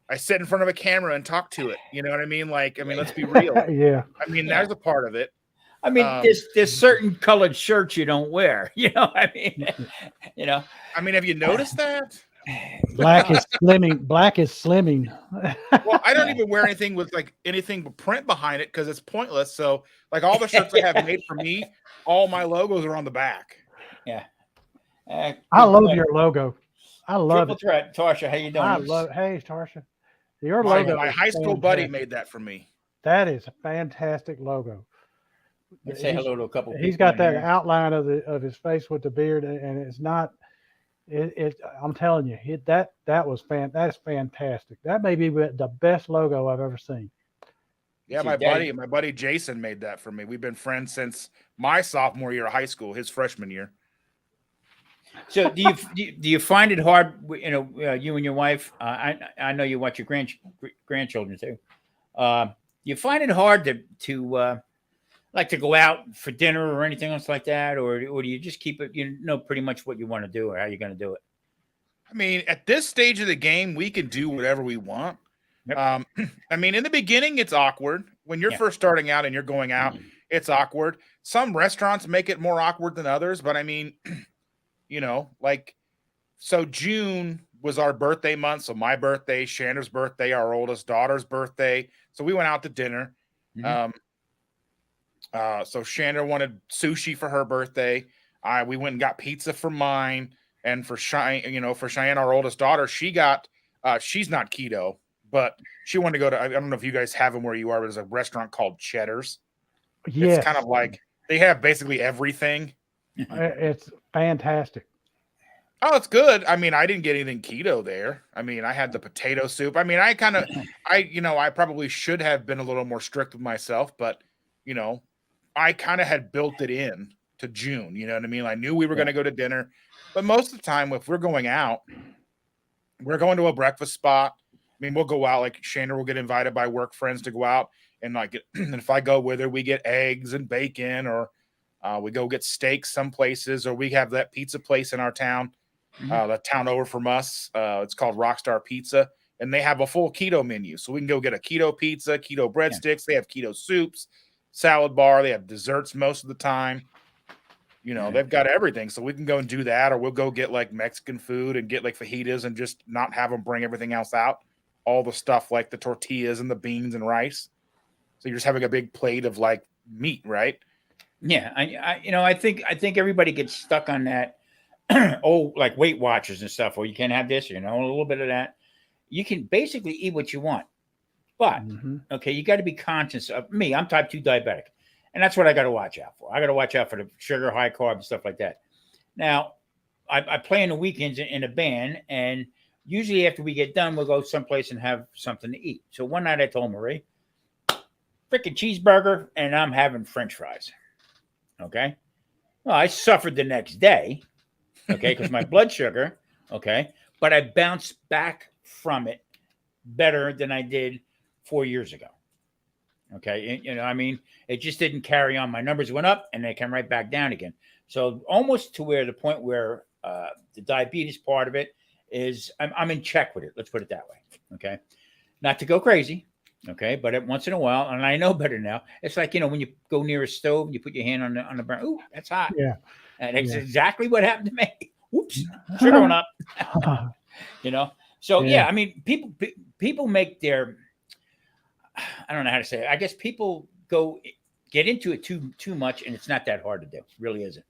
I sit in front of a camera and talk to it. You know what I mean? Let's be real. Yeah. I mean, there's a part of it. I mean, there's certain colored shirts you don't wear. I mean, I mean, have you noticed that? Black is slimming. Well, I don't even wear anything with anything but print behind it because it's pointless. So all the shirts I have made for me, all my logos are on the back. Yeah. I love your logo. I love Triple Threat, Tarsha. How you doing? Hey, Tarsha. Your logo. My high school buddy made that for me. That is a fantastic logo. Let's say hello to a couple. He's got that outline of his face with the beard, and it's not. I'm telling you, that was that's fantastic. That may be the best logo I've ever seen. Yeah, my buddy Jason made that for me. We've been friends since my sophomore year of high school, his freshman year. So do you find it hard, you and your wife? I know you watch your grandchildren too. You find it hard to like to go out for dinner or anything else like that, or do you just keep it? Pretty much what you want to do or how you're going to do it. I mean, at this stage of the game, we can do whatever we want. Yep. I mean, in the beginning, it's awkward when you're first starting out and you're going out. It's awkward. Some restaurants make it more awkward than others, but I mean. So June was our birthday month. So my birthday, Shanda's birthday, our oldest daughter's birthday. So we went out to dinner. So Shanda wanted sushi for her birthday. We went and got pizza for mine. And for Cheyenne, our oldest daughter, she got, she's not keto, but she wanted to go to, I don't know if you guys have them where you are, but there's a restaurant called Cheddar's. Yes. It's kind of like, they have basically everything. It's fantastic. Oh, it's good. I mean, I didn't get anything keto there. I mean, I had the potato soup. I mean, I probably should have been a little more strict with myself, but I kind of had built it in to June. You know what I mean? I knew we were going to go to dinner, but most of the time, if we're going out, we're going to a breakfast spot. I mean, we'll go out. Like Shanda will get invited by work friends to go out, and and if I go with her, we get eggs and bacon, or we go get steaks some places, or we have that pizza place in our town, the town over from us. It's called Rockstar Pizza, and they have a full keto menu. So we can go get a keto pizza, keto breadsticks. They have keto soups, salad bar. They have desserts most of the time. They've got everything. So we can go and do that, or we'll go get Mexican food and get fajitas and just not have them bring everything else out. All the stuff like the tortillas and the beans and rice. So you're just having a big plate of meat, right? Yeah, I think everybody gets stuck on that. Weight Watchers and stuff, or you can't have this, a little bit of that. you can basically eat what you want. But okay, you got to be conscious of me. I'm type 2 diabetic, and that's what I got to watch out for. I got to watch out for the sugar, high carb, and stuff like that. Now, I play in the weekends in a band, and usually after we get done, we'll go someplace and have something to eat. So one night I told Marie, freaking cheeseburger, and I'm having French fries. Okay. Well, I suffered the next day, okay, because my blood sugar, okay, but I bounced back from it better than I did 4 years ago. Okay. I mean, it just didn't carry on. My numbers went up and they came right back down again. So almost to where the point where the diabetes part of it is, I'm in check with it. Let's put it that way. Okay. Not to go crazy. Okay. But once in a while, and I know better now, it's like, when you go near a stove, you put your hand on the burn. Ooh, that's hot. Yeah. And it's exactly what happened to me. Oops. Sugar went up. So yeah, I mean, people make their, I don't know how to say it. I guess people get into it too much, and it's not that hard to do. It really isn't.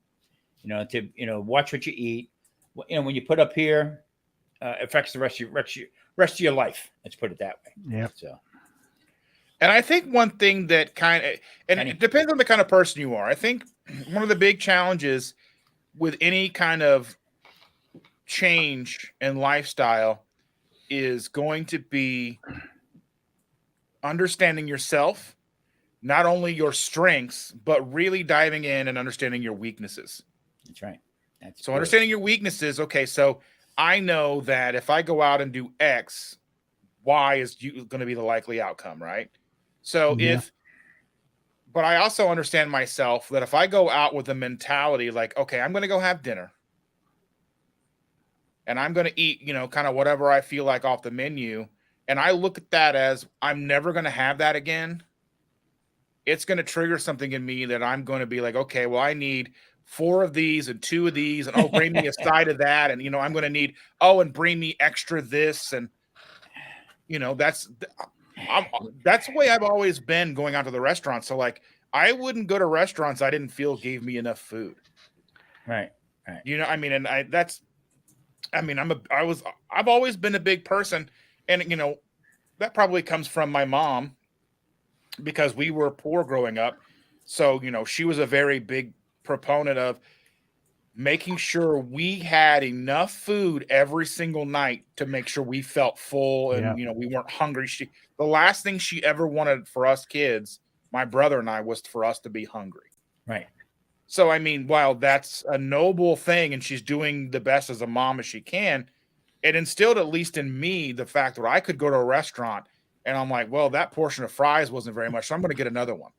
To watch what you eat. When you put up here, affects the rest of your life. Let's put it that way. Yeah. So, and I think one thing that it depends on the kind of person you are. I think one of the big challenges with any kind of change in lifestyle is going to be understanding yourself, not only your strengths, but really diving in and understanding your weaknesses. That's right. So understanding your weaknesses. Okay, so I know that if I go out and do X, Y is going to be the likely outcome, right? So but I also understand myself that if I go out with a mentality like, okay, I'm going to go have dinner and I'm going to eat, kind of whatever I feel like off the menu, and I look at that as I'm never going to have that again, it's going to trigger something in me that I'm going to be like, okay, well, I need 4 of these and 2 of these, and bring me a side of that, and I'm going to need and bring me extra this, and that's the way I've always been going out to the restaurant. So like, I wouldn't go to restaurants I didn't feel gave me enough food. Right. I've always been a big person, and that probably comes from my mom because we were poor growing up. So, she was a very big proponent of making sure we had enough food every single night to make sure we felt full and, we weren't hungry. The last thing she ever wanted for us kids, my brother and I, was for us to be hungry. Right. So, I mean, while that's a noble thing and she's doing the best as a mom as she can, it instilled, at least in me, the fact that I could go to a restaurant and I'm like, well, that portion of fries wasn't very much, so I'm going to get another one.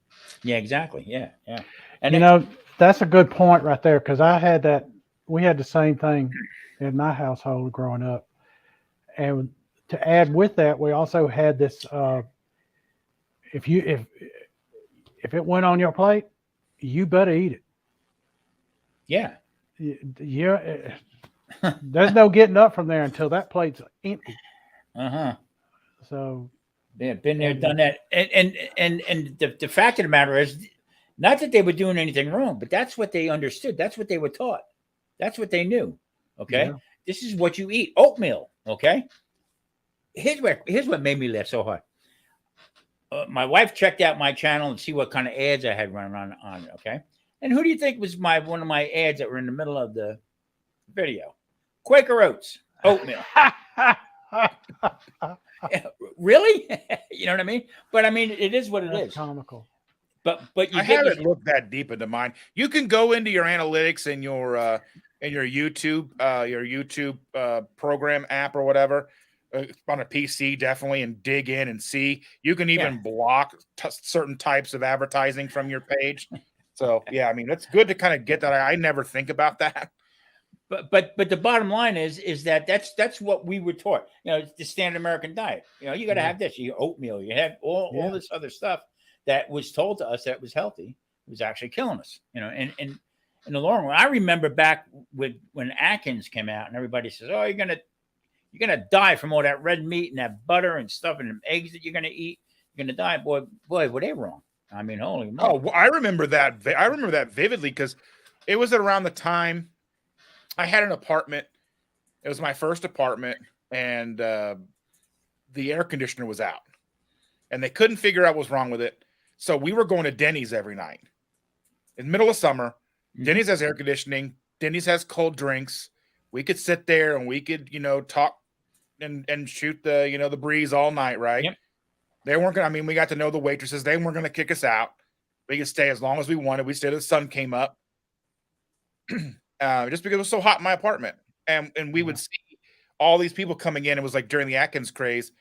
Yeah, exactly. Yeah. Yeah. And that's a good point right there, because we had the same thing in my household growing up. And to add with that, we also had this, if it went on your plate, you better eat it. Yeah. There's no getting up from there until that plate's empty. So yeah, been there, done that. And the fact of the matter is, not that they were doing anything wrong, but that's what they understood. That's what they were taught. That's what they knew. Okay. Yeah. This is what you eat. Oatmeal. Okay. Here's what made me laugh so hard. My wife checked out my channel and see what kind of ads I had running on it. Okay. And who do you think was one of my ads that were in the middle of the video? Quaker Oats, oatmeal. Really? You know what I mean? But I mean, it is what it is. Comical. But I haven't looked that deep into mine. You can go into your analytics and your YouTube program app or whatever on a PC, definitely, and dig in and see. You can even block certain types of advertising from your page. So yeah, I mean, it's good to kind of get that. I never think about that. But the bottom line is that's what we were taught. It's the standard American diet. You got to have this. You oatmeal. You have all this other stuff that was told to us that was healthy. It was actually killing us. And in the long run, I remember back when Atkins came out, and everybody says, "Oh, you're gonna die from all that red meat and that butter and stuff and the eggs that you're gonna eat. You're gonna die." Boy, were they wrong? I mean, holy moly. Oh, well, I remember that. I remember that vividly because it was around the time I had an apartment. It was my first apartment, and the air conditioner was out, and they couldn't figure out what's wrong with it. So we were going to Denny's every night. In the middle of summer, Denny's has air conditioning. Denny's has cold drinks. We could sit there and we could, talk and shoot the, the breeze all night, right? Yep. They weren't going to, we got to know the waitresses. They weren't going to kick us out. We could stay as long as we wanted. We stayed till the sun came up. Just because it was so hot in my apartment. And we would see all these people coming in. It was like during the Atkins craze,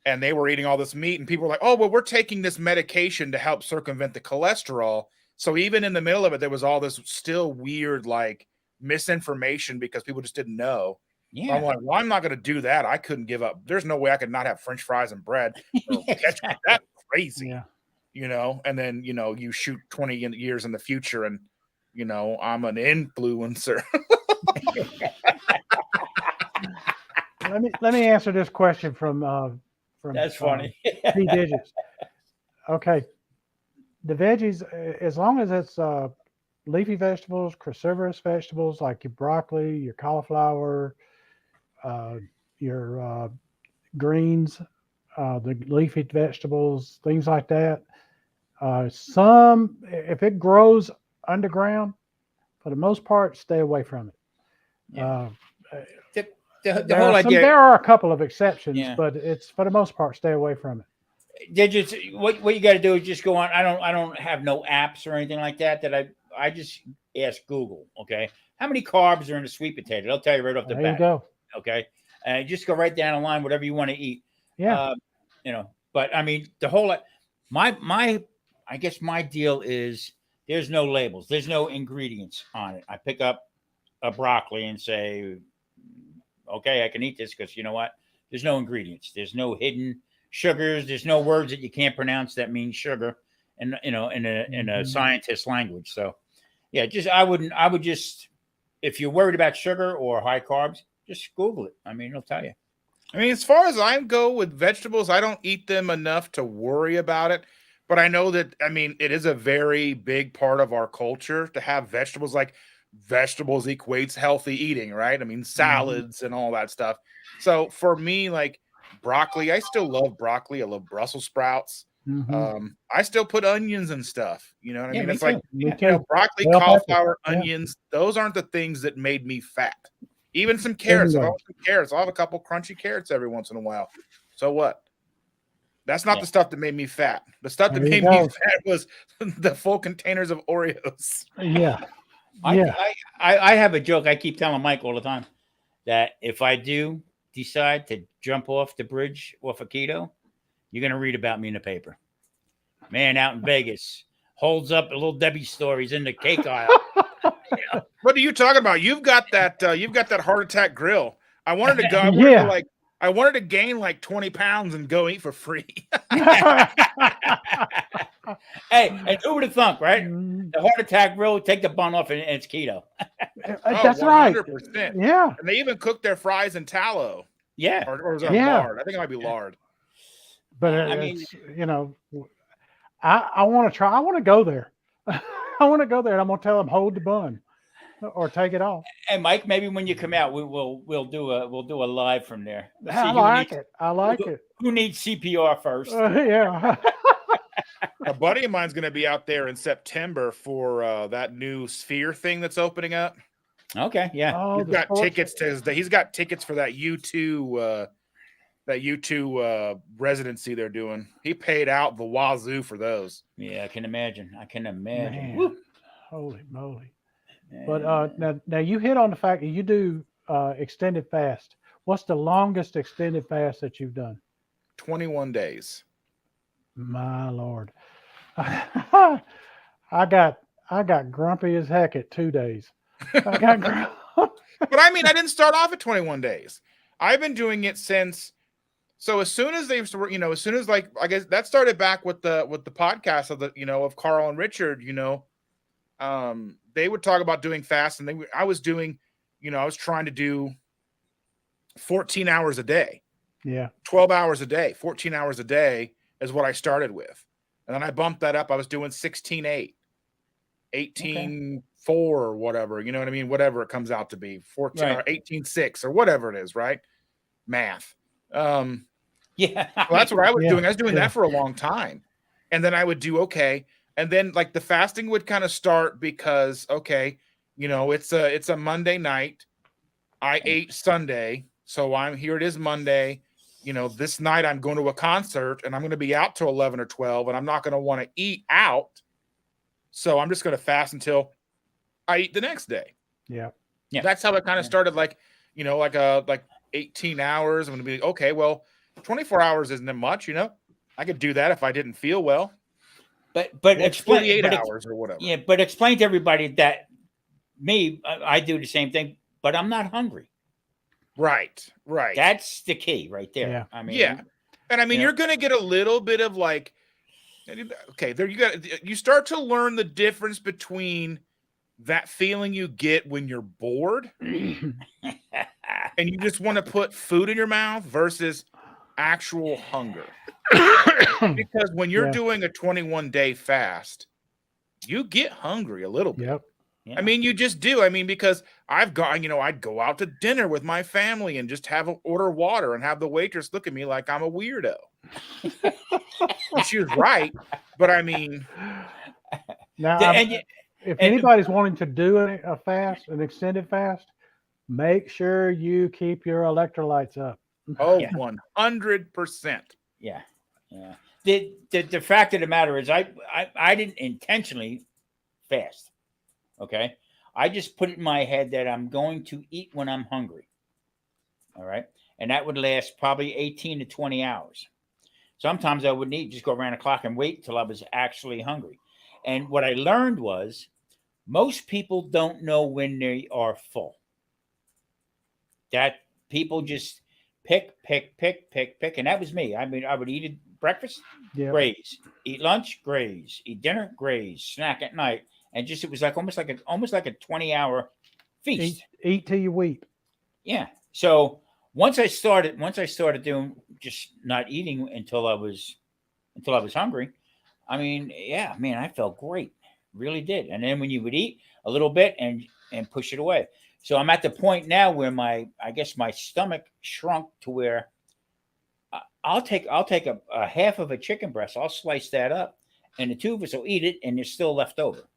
and they were eating all this meat, and people were like, oh, well, we're taking this medication to help circumvent the cholesterol. So even in the middle of it, there was all this still weird, like, misinformation because people just didn't know. Yeah. I'm like, well, I'm not going to do that. I couldn't give up. There's no way I could not have French fries and bread. Exactly. That's crazy. Yeah. And then, you shoot 20 years in the future and, I'm an influencer. Let me answer this question from That's funny. P Digits. Okay. The veggies, as long as it's leafy vegetables, cruciferous vegetables like your broccoli, your cauliflower, your greens, the leafy vegetables, things like that. If it grows underground, for the most part, stay away from it. Yeah. The whole idea. There are a couple of exceptions, Yeah. but it's for the most part, stay away from it. Digits. What you got to do is just go on. I don't have no apps or anything like that. I just ask Google. Okay, how many carbs are in a sweet potato? They'll tell you right off the bat. There you go. Okay, just go right down the line. Whatever you want to eat. Yeah. But the whole I guess my deal is there's no labels. There's no ingredients on it. I pick up a broccoli and say, okay, I can eat this because you know what? There's no ingredients. There's no hidden sugars. There's no words that you can't pronounce that mean sugar, and in a scientist language. So, yeah, I would just, if you're worried about sugar or high carbs, just Google it. It'll tell you. As far as I go with vegetables, I don't eat them enough to worry about it. But I know that, it is a very big part of our culture to have vegetables. Like, vegetables equates healthy eating, right? Salads and all that stuff. So for me, like broccoli, I still love broccoli. I love Brussels sprouts. I still put onions and stuff. You know what I mean? It's like broccoli, cauliflower, onions. Those aren't the things that made me fat. Even some carrots. I'll have a couple crunchy carrots every once in a while. So what? That's not the stuff that made me fat. The stuff that made me fat was the full containers of Oreos. Yeah. I have a joke I keep telling Mike all the time that if I do decide to jump off the bridge off of keto, you're going to read about me in the paper. Man out in Vegas holds up little Debbie stories in the cake aisle. What are you talking about? You've got that heart attack grill. I wanted to go. I wanted to gain like 20 pounds and go eat for free. Hey, and who would have thunk, right? The heart attack grill, take the bun off and it's keto. That's 100%. Right. Yeah. And they even cook their fries in tallow. Yeah. Or is that lard? I think it might be lard. But I want to try. I want to go there. I want to go there and I'm going to tell them hold the bun or take it off. And Mike, maybe when you come out, we'll do a live from there. I like it. Who needs CPR first? Yeah. A buddy of mine's going to be out there in September for that new Sphere thing that's opening up. Okay, yeah. He's got tickets for that U2 residency they're doing. He paid out the wazoo for those. Yeah, I can imagine. Man, holy moly. But now you hit on the fact that you do extended fast. What's the longest extended fast that you've done? 21 days. My Lord. I got grumpy as heck at 2 days. But I didn't start off at 21 days. I've been doing it since. So as soon as I guess that started back with the podcast of Carl and Richard, they would talk about doing fast, and I was trying to do 14 hours a day. Yeah. 12 hours a day, 14 hours a day is what I started with. And then I bumped that up. I was doing 16-8, 18-4 or whatever, you know what I mean? Whatever it comes out to be, 14 or 18-6 or whatever it is, right? Math. Yeah. Well, that's what I was Yeah, doing. I was doing yeah. that for a long time. And then I would do okay. And then like the fasting would kind of start because okay, it's a Monday night. I ate Sunday, so here it is Monday. This night I'm going to a concert and I'm going to be out till 11 or 12 and I'm not going to want to eat out. So I'm just going to fast until I eat the next day. Yeah. Yeah. That's how it kind of started, like 18 hours. I'm going to be okay, well, 24 hours isn't much, I could do that if I didn't feel well. But Well, explain 48 hours or whatever. Yeah, but explain to everybody that I do the same thing, but I'm not hungry. Right. That's the key right there. Yeah. I mean, Yeah. And I mean, you're going to get a little bit of like, okay, there you start to learn the difference between that feeling you get when you're bored and you just want to put food in your mouth versus actual hunger. Because when you're doing a 21-day fast, you get hungry a little bit. Yep. Yeah. I mean, you just do. I mean, because I'd go out to dinner with my family and just order water and have the waitress look at me like I'm a weirdo. And she was right, but I mean, Now, if anybody's wanting to do a fast, an extended fast, make sure you keep your electrolytes up. oh, 100%. Yeah. The fact of the matter is, I didn't intentionally fast. Okay, I just put it in my head that I'm going to eat when I'm hungry. All right, and that would last probably 18 to 20 hours. Sometimes I wouldn't eat, just go around the clock and wait until I was actually hungry. And what I learned was most people don't know when they are full. That people just pick, and that was me. I mean, I would eat at breakfast, graze, eat lunch, graze, eat dinner, graze, snack at night. And just it was like almost like a 20-hour feast. Eat till you weep. Yeah. So once I started doing just not eating until I was hungry, I mean, yeah, man, I felt great. Really did. And then when you would eat a little bit and push it away. So I'm at the point now where my stomach shrunk to where I'll take a half of a chicken breast, I'll slice that up, and the two of us will eat it, and there's still left over.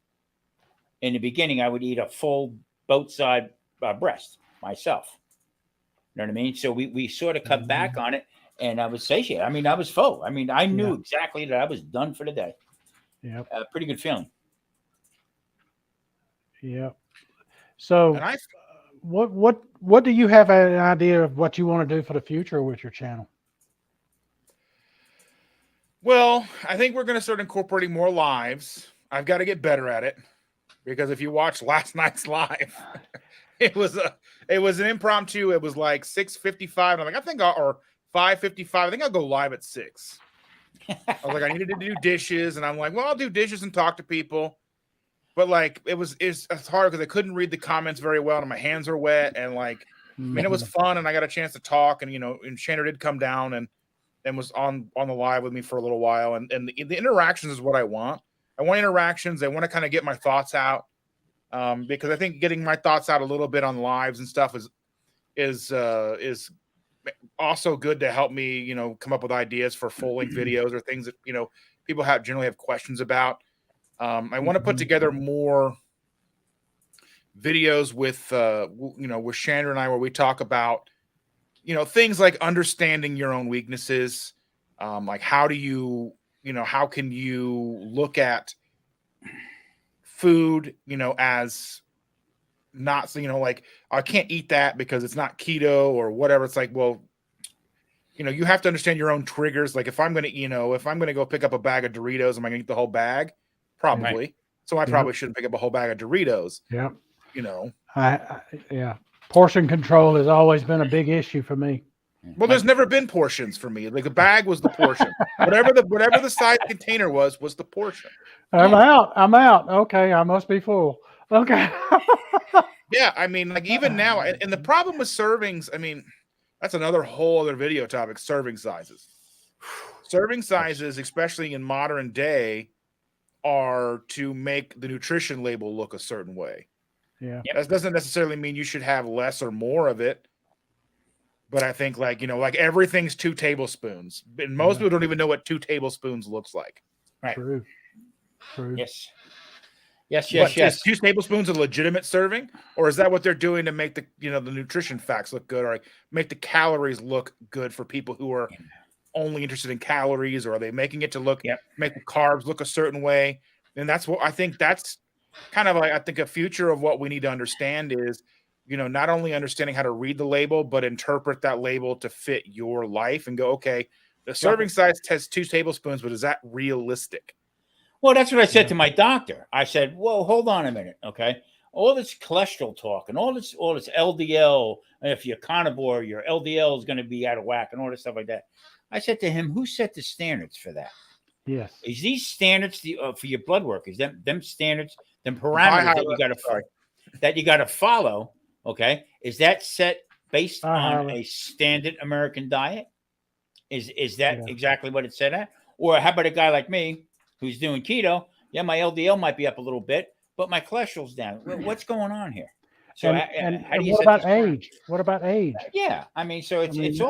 In the beginning, I would eat a full both side breast myself. You know what I mean? So we sort of cut back on it, and I was satiated. I mean, I was full. I mean, I knew exactly that I was done for the day. Yeah. Pretty good feeling. Yeah. So, what do you have an idea of what you want to do for the future with your channel? Well, I think we're going to start incorporating more lives. I've got to get better at it. Because if you watch last night's live, it was an impromptu. It was like 6:55. I'm like, or 5:55. I think I'll go live at 6. I was like, I needed to do dishes, and I'm like, well, I'll do dishes and talk to people. But like, it's hard because I couldn't read the comments very well, and my hands are wet, and like, I mean, it was fun, and I got a chance to talk, and and Shannon did come down and was on the live with me for a little while, and the interactions is what I want. I want interactions. I want to kind of get my thoughts out, because I think getting my thoughts out a little bit on lives and stuff is also good to help me, come up with ideas for full-length videos or things that people generally have questions about. I want to put together more videos with with Chandra and I, where we talk about things like understanding your own weaknesses, like how can you look at food, as not, like I can't eat that because it's not keto or whatever. It's like, well, you have to understand your own triggers. Like if I'm going to go pick up a bag of Doritos, am I going to eat the whole bag? Probably. Right. So I probably shouldn't pick up a whole bag of Doritos. Yeah. Yeah. Portion control has always been a big issue for me. Well, there's never been portions for me. Like the bag was the portion. whatever the size container was the portion. I'm out. Okay, I must be full. Okay. Yeah, I mean, like even now, and the problem with servings, I mean, that's another whole other video topic, serving sizes. Serving sizes, especially in modern day, are to make the nutrition label look a certain way. Yeah. That doesn't necessarily mean you should have less or more of it. but I think like everything's 2 tablespoons. And most people don't even know what 2 tablespoons looks like. Right. True. Yes. But is 2 tablespoons a legitimate serving, or is that what they're doing to make the the nutrition facts look good, or make the calories look good for people who are only interested in calories, or are they making it to look make the carbs look a certain way? And that's what I think. That's kind of like I think a future of what we need to understand is not only understanding how to read the label, but interpret that label to fit your life and go, okay, the serving size has 2 tablespoons, but is that realistic? Well, that's what I said to my doctor. I said, "Whoa, hold on a minute, okay? All this cholesterol talk and all this LDL. And if you're carnivore, your LDL is going to be out of whack and all this stuff like that." I said to him, "Who set the standards for that? Yes. Is these standards for your blood work? Is them standards, them parameters that you got to follow? Okay, is that set based on a standard American diet? Is that exactly what it's set at? Or how about a guy like me?" Who's doing keto? Yeah, my LDL might be up a little bit, but my cholesterol's down. What's going on here? So, and what about age? What about age? Yeah, I mean, so it's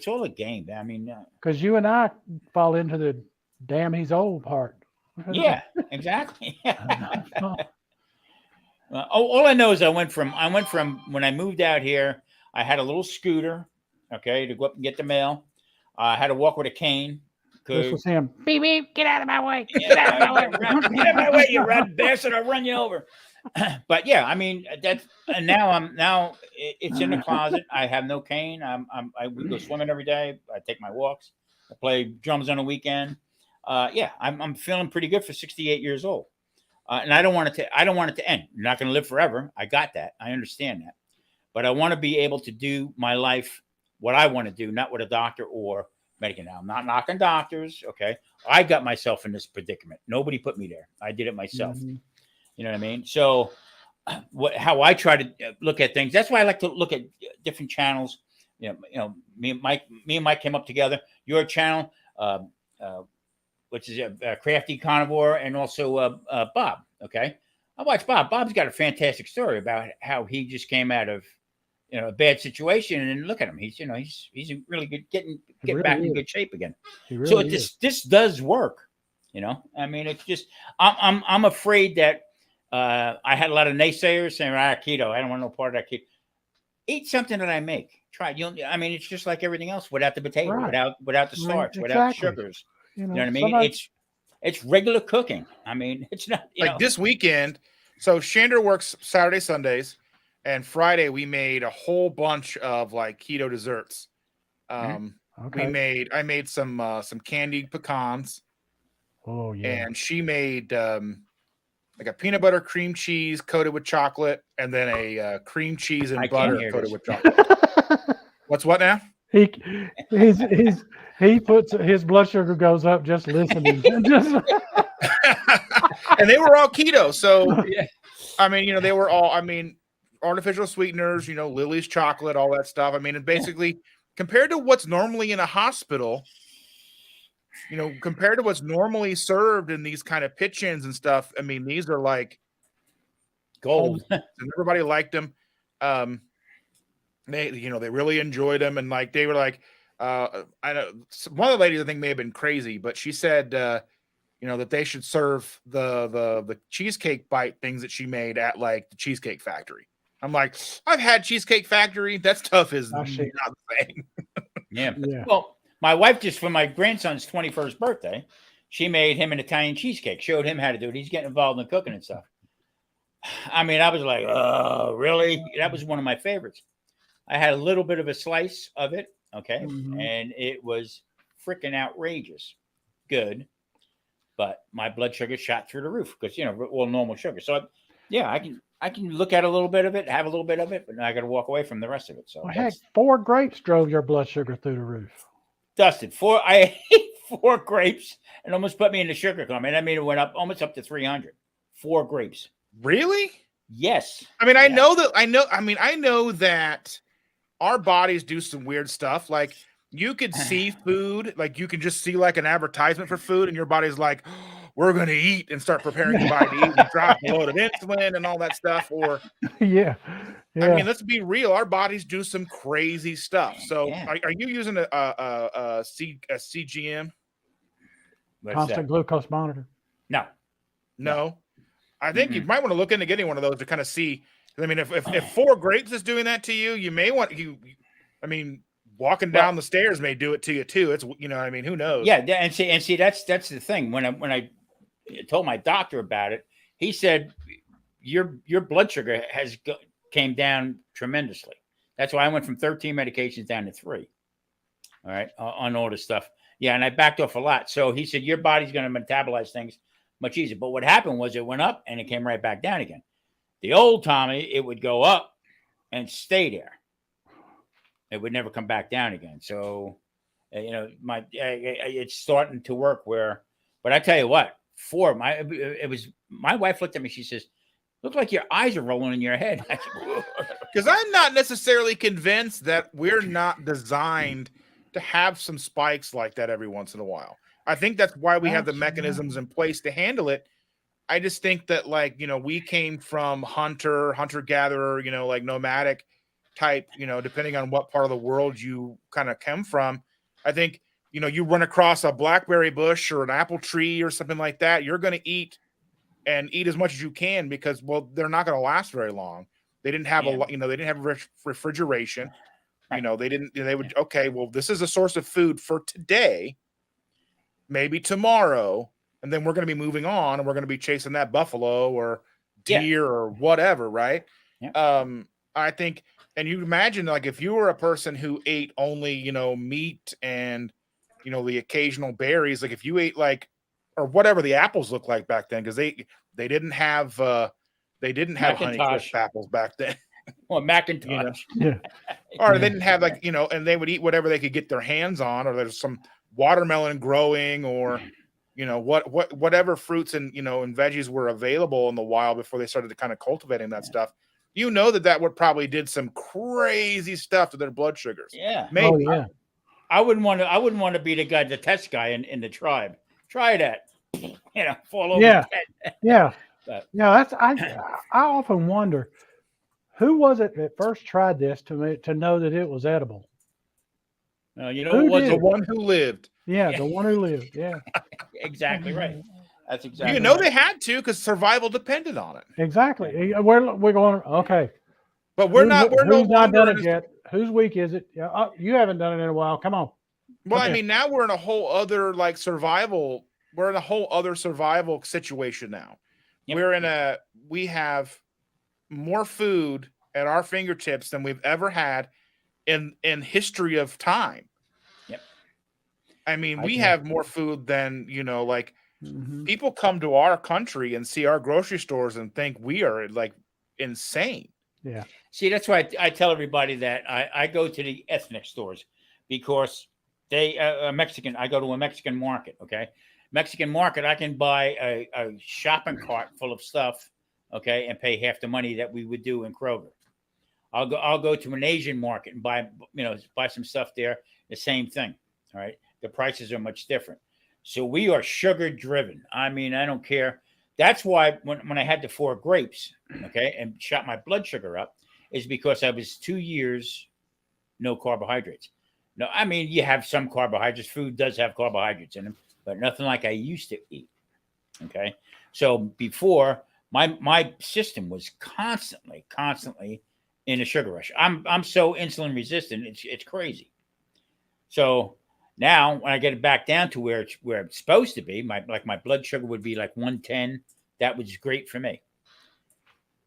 all a game. I mean, because you and I fall into the damn he's old part. Yeah, exactly. All I know is I went from when I moved out here, I had a little scooter, okay, to go up and get the mail. I had to walk with a cane. This was him. Beep, beep, get out of my way. Get out of my way. Get out of my way, you rat bastard. I'll run you over. But yeah, I mean, and now it's in the closet. I have no cane. We go swimming every day. I take my walks. I play drums on the weekend. I'm feeling pretty good for 68 years old. And I don't want it to end. You're not going to live forever. I got that. I understand that. But I want to be able to do my life what I want to do, not what a doctor or medical. Now, I'm not knocking doctors. Okay. I got myself in this predicament. Nobody put me there. I did it myself. Mm-hmm. You know what I mean? So how I try to look at things, that's why I like to look at different channels. Me and Mike came up together. Your channel, which is Crafty Carnivore, and also Bob. Okay. I watched Bob. Bob's got a fantastic story about how he just came out of a bad situation, and look at him. He's really good, getting really back in good shape again. Really so this does work. I mean, it's just I'm afraid that I had a lot of naysayers saying, keto, I don't want no part of that keto. Eat something that I make. Try it. I mean, it's just like everything else without the potato, without the starch, without the sugars. You know what I mean? It's regular cooking. I mean, it's not like this weekend. So Shander works Saturday, Sundays. And Friday we made a whole bunch of like keto desserts. Okay. I made some candied pecans. Oh yeah. And she made like a peanut butter cream cheese coated with chocolate, and then a cream cheese and butter coated with chocolate. What's what now? He puts his blood sugar goes up just listening. And they were all keto. So I mean, they were all artificial sweeteners, Lily's chocolate, all that stuff. I mean, and basically compared to what's normally in a hospital, compared to what's normally served in these kind of pitch-ins and stuff, I mean, these are like gold. And everybody liked them. They really enjoyed them. And like, they were like, I know one of the ladies I think may have been crazy, but she said, that they should serve the cheesecake bite things that she made at like the Cheesecake Factory. I'm like, I've had Cheesecake Factory. That stuff is not the same. Yeah. Well, my wife just for my grandson's 21st birthday, she made him an Italian cheesecake, showed him how to do it. He's getting involved in cooking and stuff. I mean, I was like, oh, really? That was one of my favorites. I had a little bit of a slice of it. Okay. Mm-hmm. And it was freaking outrageous. Good. But my blood sugar shot through the roof because, all normal sugar. So I can look at a little bit of it, have a little bit of it, but I got to walk away from the rest of it. So heck, 4 grapes drove your blood sugar through the roof. Dustin, I ate 4 grapes and almost put me in the sugar coma. I mean, it went up almost up to 300. 4 grapes. Really? Yes. I mean, I know that our bodies do some weird stuff. Like you could see food, like you can just see like an advertisement for food, and your body's like, we're gonna eat, and start preparing your body to eat and drop a load of insulin and all that stuff. Or Yeah. I Yeah. mean, let's be real, our bodies do some crazy stuff. So Yeah. are you using a CGM? What's Constant that? glucose monitor. No. No. I think you Mm-mm. might want to look into getting one of those to kind of see. I mean, if 4 grapes is doing that to you, you may want I mean, walking down the stairs may do it to you too. It's, you know, I mean, who knows? Yeah, and see that's the thing. When I told my doctor about it, he said your blood sugar came down tremendously. That's why I went from 13 medications down to 3. All right, on all this stuff. Yeah, and I backed off a lot. So he said your body's going to metabolize things much easier. But what happened was it went up and it came right back down again. The old Tommy, it would go up and stay there. It would never come back down again. So, you know, it's starting to work where. But I tell you what, my wife looked at me. She says, "Looks like your eyes are rolling in your head." Because I'm not necessarily convinced that we're not designed to have some spikes like that every once in a while. I think that's why we have the mechanisms in place to handle it. I just think that, like, you know, we came from hunter-gatherer, you know, like nomadic type, you know, depending on what part of the world you kind of come from. I think, you know, you run across a blackberry bush or an apple tree or something like that, you're going to eat as much as you can, because, well, they're not going to last very long. They didn't have they didn't have refrigeration. You know, they would, okay, well, this is a source of food for today, maybe tomorrow, and then we're going to be moving on, and we're going to be chasing that buffalo or deer or whatever, right? Yeah. I think, and you imagine, like, if you were a person who ate only, you know, meat and, you know, the occasional berries, like if you ate like, or whatever the apples looked like back then, because they didn't have Honeycrisp apples back then. Well, Macintosh. You know? Yeah. Or they didn't have, like, you know, and they would eat whatever they could get their hands on, or there's some watermelon growing, or, you know, whatever fruits and, you know, and veggies were available in the wild before they started to kind of cultivating that stuff. You know, that would probably did some crazy stuff to their blood sugars. Yeah. Maybe. Oh, yeah. I wouldn't want to be the test guy in the tribe. Try that. You know, fall over. Yeah. Yeah. But, Yeah. I often wonder, who was it that first tried this to know that it was edible? you know, Who it was did? The one who lived. Yeah, the one who lived. Yeah. exactly right. That's exactly. You know, right. they had to, because survival depended on it. Exactly. We're going, okay. But we're no Who's not longer done it yet? Whose week is it? Yeah, you haven't done it in a while. Come on. Well, Okay. I mean, now we're in a whole other survival. We're in a whole other survival situation now. Yep. We have more food at our fingertips than we've ever had in history of time. Yep. I mean, we have more food than, you know, like, Mhm. people come to our country and see our grocery stores and think we are like insane. Yeah. See, that's why I tell everybody that I go to the ethnic stores, because they Mexican. I go to a Mexican market. Okay, Mexican market. I can buy a shopping cart full of stuff. Okay, and pay half the money that we would do in Kroger. I'll go to an Asian market and buy some stuff there. The same thing. All right, the prices are much different. So we are sugar driven. I mean, I don't care. That's why when I had the 4 grapes, okay, and shot my blood sugar up, is because I was 2 years no carbohydrates. No, I mean, you have some carbohydrates. Food does have carbohydrates in them, but nothing like I used to eat. Okay, so before my system was constantly in a sugar rush. I'm so insulin resistant. It's crazy. So now when I get it back down to where it's supposed to be, my blood sugar would be like 110. That was great for me.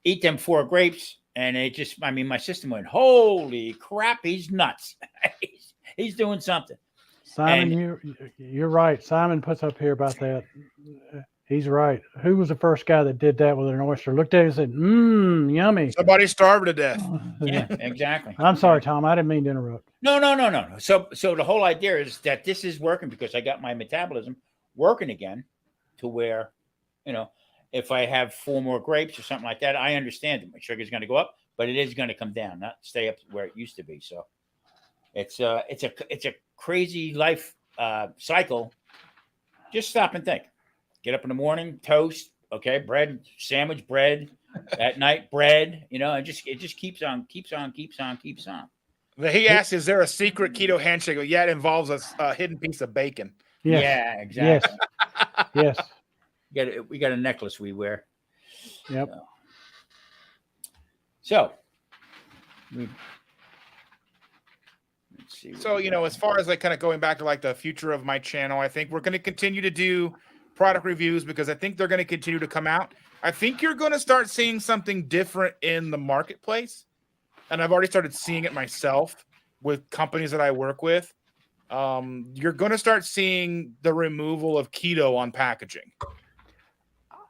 Eat them 4 grapes, and my system went, holy crap, he's nuts. he's doing something. Simon, you're right. Simon puts up here about that. He's right. Who was the first guy that did that with an oyster? Looked at it and said, yummy. Somebody starved to death. Yeah, exactly. I'm sorry, Tom. I didn't mean to interrupt. No. So the whole idea is that this is working because I got my metabolism working again, to where, you know, if I have 4 more grapes or something like that, I understand that my sugar is going to go up, but it is going to come down, not stay up where it used to be. So It's a crazy life cycle. Just stop and think. Get up in the morning, toast, okay, bread, sandwich, bread. At night, bread. You know, it just keeps on. He asked, "Is there a secret keto handshake?" Well, yeah, it involves a hidden piece of bacon. Yes. Yeah, exactly. Yes. We got a necklace we wear. Yep. So let's see. So, as far as like kind of going back to like the future of my channel, I think we're going to continue to do product reviews because I think they're going to continue to come out. I think you're going to start seeing something different in the marketplace. And I've already started seeing it myself with companies that I work with. You're going to start seeing the removal of keto on packaging.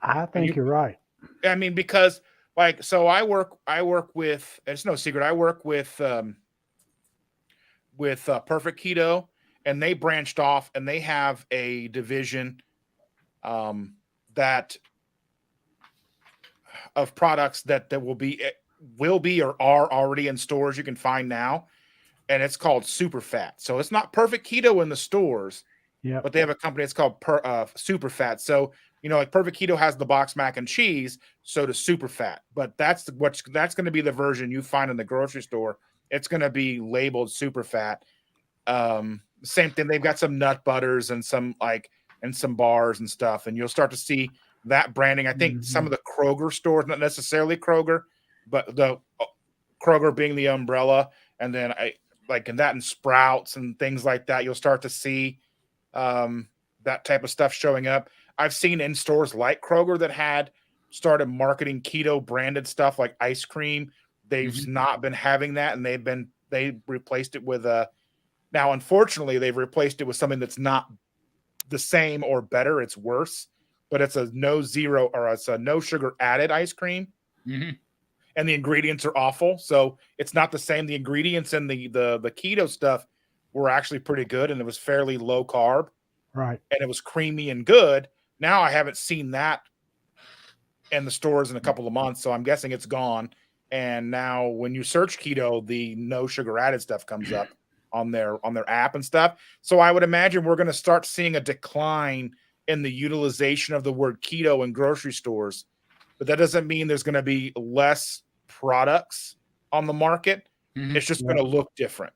I think you're right. I mean, because like, so I work with, it's no secret. I work with Perfect Keto, and they branched off and they have a division that of products that will be or are already in stores you can find now, and it's called Super Fat. So it's not Perfect Keto in the stores, but they have a company that's called Super Fat. So like Perfect Keto has the box mac and cheese, so does Super Fat. But that's going to be the version you find in the grocery store. It's going to be labeled Super Fat. Same thing. They've got some nut butters and some bars and stuff, and you'll start to see that branding. I think some of the Kroger stores, not necessarily Kroger, but the Kroger being the umbrella, and then and Sprouts and things like that. You'll start to see that type of stuff showing up. I've seen in stores like Kroger that had started marketing keto branded stuff like ice cream. They've not been having that, and they replaced it with now, unfortunately, they've replaced it with something that's not the same or better. It's worse, but it's a no sugar added ice cream. And the ingredients are awful. So it's not the same. The ingredients in the keto stuff were actually pretty good, and it was fairly low carb. Right. And it was creamy and good. Now I haven't seen that in the stores in a couple of months, so I'm guessing it's gone. And now when you search keto, the no sugar added stuff comes up on their app and stuff. So I would imagine we're going to start seeing a decline in the utilization of the word keto in grocery stores. But that doesn't mean there's going to be less products on the market. It's just going to look different.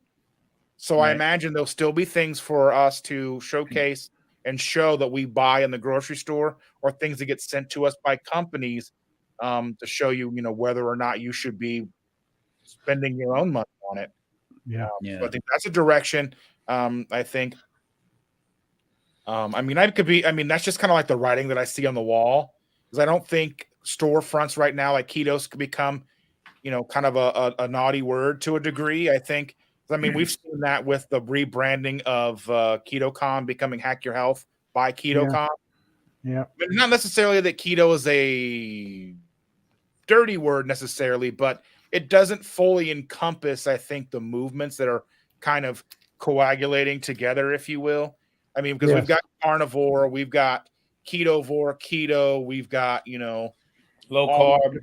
So I imagine there'll still be things for us to showcase and show that we buy in the grocery store, or things that get sent to us by companies to show you, whether or not you should be spending your own money on it. So I think that's a direction. I think. That's just kind of like the writing that I see on the wall, because I don't think storefronts right now like ketos could become, kind of a naughty word to a degree. We've seen that with the rebranding of KetoCom becoming Hack Your Health by KetoCom. Yeah. But not necessarily that keto is a dirty word necessarily, but it doesn't fully encompass, I think, the movements that are kind of coagulating together, if you will. Because we've got carnivore, we've got ketovore, keto, we've got, low carb.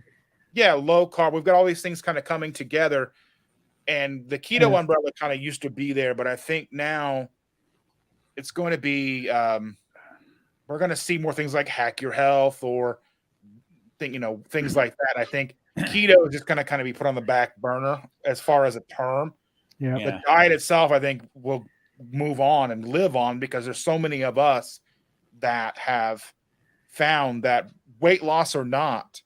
Low carb. We've got all these things kind of coming together. And the keto umbrella kind of used to be there, but I think now it's going to be, we're going to see more things like Hack Your Health or things like that. I think keto is just going to kind of be put on the back burner as far as a term. The diet itself, I think, will move on and live on, because there's so many of us that have found that weight loss or not,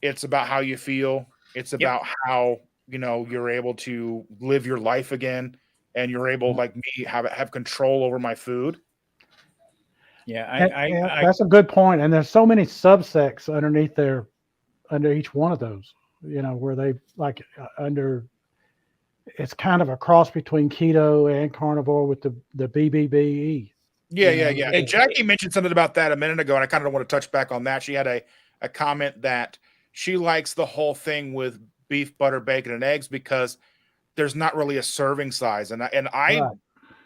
it's about how you feel. It's about how, you're able to live your life again, and you're able, like me, have control over my food. That's a good point. And there's so many subsects under each one of those, where they it's kind of a cross between keto and carnivore with the BBBE. And Jackie mentioned something about that a minute ago, and I kind of want to touch back on that. She had a comment that she likes the whole thing with beef, butter, bacon, and eggs because there's not really a serving size.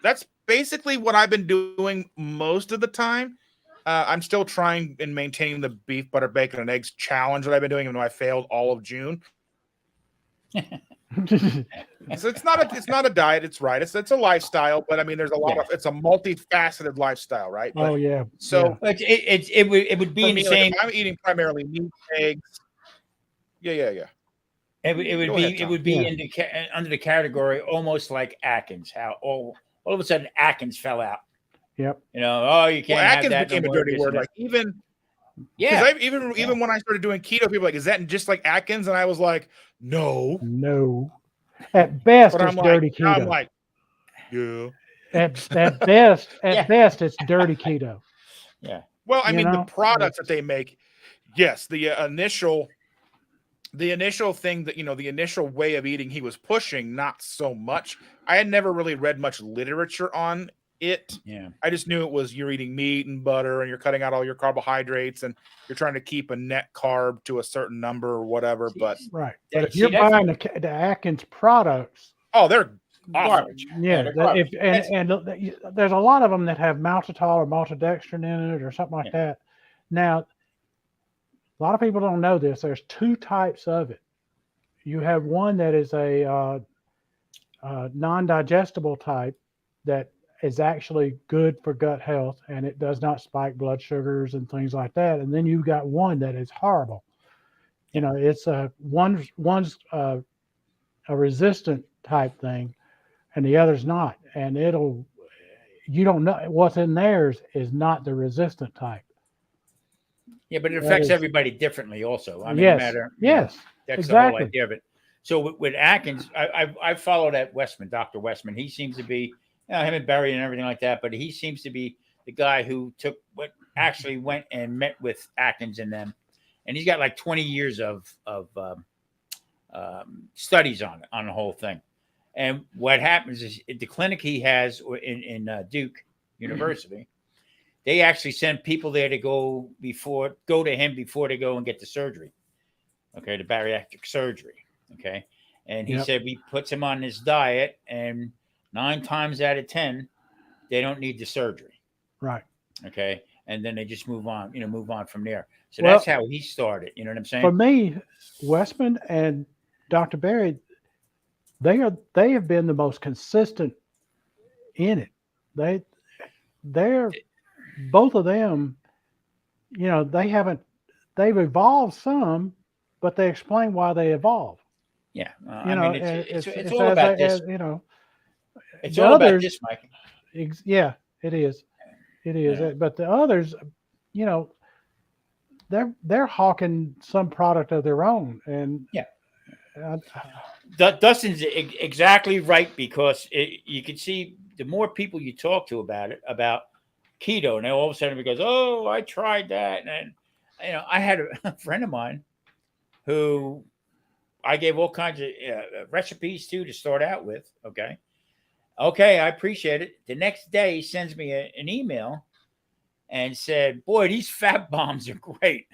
That's basically what I've been doing most of the time. I'm still trying and maintaining the beef, butter, bacon, and eggs challenge that I've been doing, even though I failed all of June. So it's not a diet. It's right. It's a lifestyle, but I mean, there's a lot of it's a multifaceted lifestyle, right? But, Oh yeah. So it would be for in the me, like, same. if I'm eating primarily meat, eggs. Yeah. It Go ahead, Tom. would be Yeah. in under the category almost like Atkins. How all of a sudden Atkins fell out. Yep. You know, oh, you Well, can't have Atkins that. became no a more, dirty this word. and that. Like even Yeah, because even when I started doing keto, people were like, is that just like Atkins? And I was like, no. No. At best, But it's dirty keto. I'm like, yeah. At Yeah. best, it's dirty keto. yeah. Well, I You mean, the know, products that they make, yes, the initial thing that the initial way of eating he was pushing, not so much. I had never really read much literature on it. Yeah. I just knew it was you're eating meat and butter and you're cutting out all your carbohydrates and you're trying to keep a net carb to a certain number or whatever. But right. Yeah, But if see, you're that's- buying the Atkins products, oh, they're Garbage. yeah, they're garbage. there's a lot of them that have maltitol or maltodextrin in it or something like that. Now, a lot of people don't know this. There's two types of it. You have one that is a non-digestible type that is actually good for gut health, and it does not spike blood sugars and things like that. And then you've got one that is horrible. You know, it's one's a resistant type thing, and the other's not. And you don't know what's in theirs is not the resistant type. Yeah, but it That affects is- everybody differently. Also, I mean, Yes, no matter. yes, That's the whole exactly. idea of it. So with Atkins, I followed at Westman, Dr. Westman. He seems to be, him and Barry and everything like that, but he seems to be the guy who actually went and met with Atkins and them, and he's got like 20 years of studies on the whole thing. And what happens is at the clinic he has in Duke University, they actually send people there to go to him before they go and get the surgery. Okay, the bariatric surgery. Okay. And he said he puts him on this diet, and 9 times out of 10, they don't need the surgery. Right. Okay. And then they just move on from there. So Well, that's how he started. You know what I'm saying? For me, Westman and Dr. Berry, they have been the most consistent in it. They're both of them, they've evolved some, but they explain why they evolved. Yeah. I mean, it's all about this. It's the all about others- this, Mike. Yeah, it is. It is. Yeah. But the others, they're hawking some product of their own, and Dustin's exactly right, because you can see the more people you talk to about keto, and then all of a sudden it goes, "Oh, I tried that," and I had a friend of mine who I gave all kinds of recipes to start out with. Okay, I appreciate it. The next day, he sends me an email and said, "Boy, these fat bombs are great."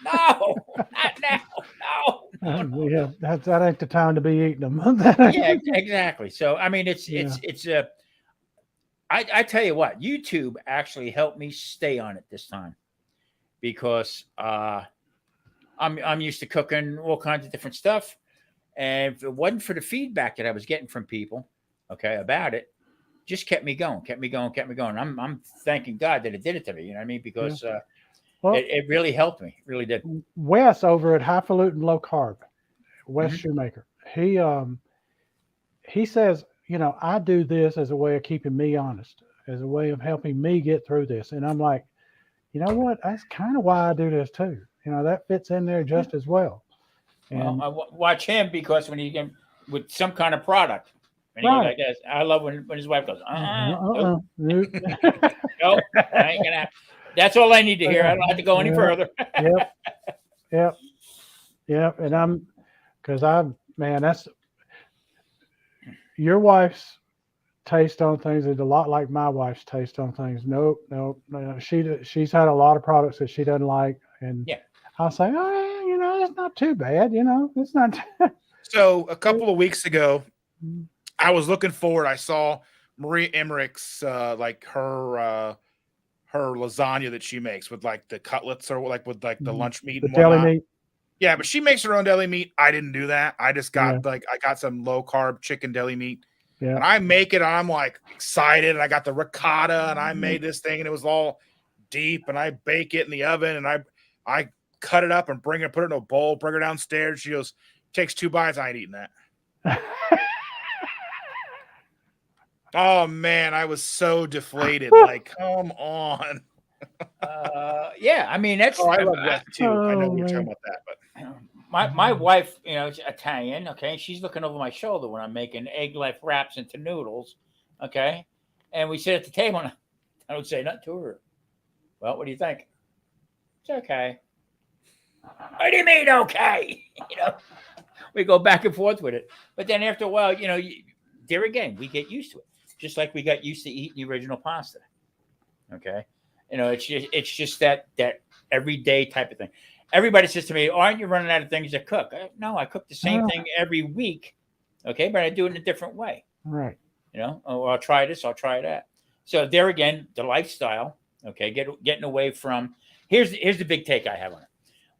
No, not now. No. Yeah, that ain't the time to be eating them. Yeah, exactly. So I mean, it's I tell you what, YouTube actually helped me stay on it this time, because I'm used to cooking all kinds of different stuff, and if it wasn't for the feedback that I was getting from people, about it, just kept me going. I'm thanking God that it did it to me. You know what I mean? Because Well, it really helped me. It really did. Wes over at Highfalutin Low Carb, Wes Shoemaker, he says, I do this as a way of keeping me honest, as a way of helping me get through this. And I'm like, you know what? That's kind of why I do this too. That fits in there just as well. And Well, I watch him, because when he came with some kind of product, and he goes like this, I love when his wife goes, nope. Nope. Nope, I ain't gonna have. That's all I need to hear. I don't have to go any further. Yep. And that's your wife's taste on things is a lot like my wife's taste on things. Nope. She's had a lot of products that she doesn't like, and I'll say, it's not too bad. It's not. So a couple of weeks ago, I was looking forward. I saw Maria Emmerich's like her lasagna that she makes with like the cutlets, or like with like the lunch meat The and deli whatnot. meat. Yeah, but she makes her own deli meat. I didn't do that. I just got I got some low carb chicken deli meat. Yeah. And I make it. And I'm like excited. And I got the ricotta and I made this thing and it was all deep. And I bake it in the oven and I cut it up and put it in a bowl, bring her downstairs. She goes, takes 2 bites. I ain't eating that. Oh man, I was so deflated. Like, come on. Yeah, I mean that's. I love that too. I know we were man. talking about that, but my wife, you know, is Italian. Okay, she's looking over my shoulder when I'm making egg life wraps into noodles. Okay, and we sit at the table, and I don't say nothing to her. Well, what do you think? It's okay. What do you mean okay? You know, we go back and forth with it. But then after a while, you know, there again, we get used to it, just like we got used to eating the original pasta. Okay. You know, it's just that everyday type of thing. Everybody says to me, aren't you running out of things to cook? No, I cook the same thing every week. Okay. But I do it in a different way. Right. You know, oh, I'll try this, I'll try that. So there again, the lifestyle. Okay. Getting away from, here's the big take I have on it.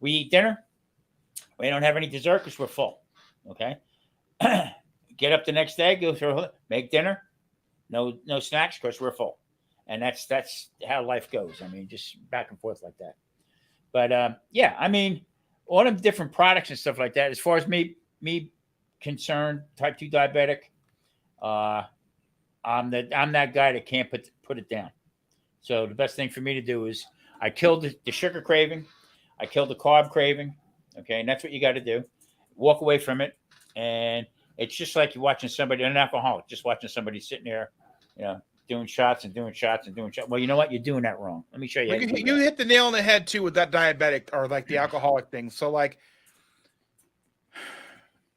We eat dinner. We don't have any dessert because we're full. Okay. Get up the next day, go through, make dinner. No snacks because we're full. And that's how life goes. I mean, just back and forth like that. But yeah, I mean, all them different products and stuff like that. As far as me concerned, type 2 diabetic, I'm that guy that can't put it down. So the best thing for me to do is I killed the sugar craving, I killed the carb craving. Okay, and that's what you got to do. Walk away from it, and it's just like you're watching somebody, an alcoholic, just watching somebody sitting there, you know, doing shots and doing shots and doing shots. Well, you know what? You're doing that wrong. Let me show you. You hit the nail on the head too with that diabetic or like the alcoholic thing. So like,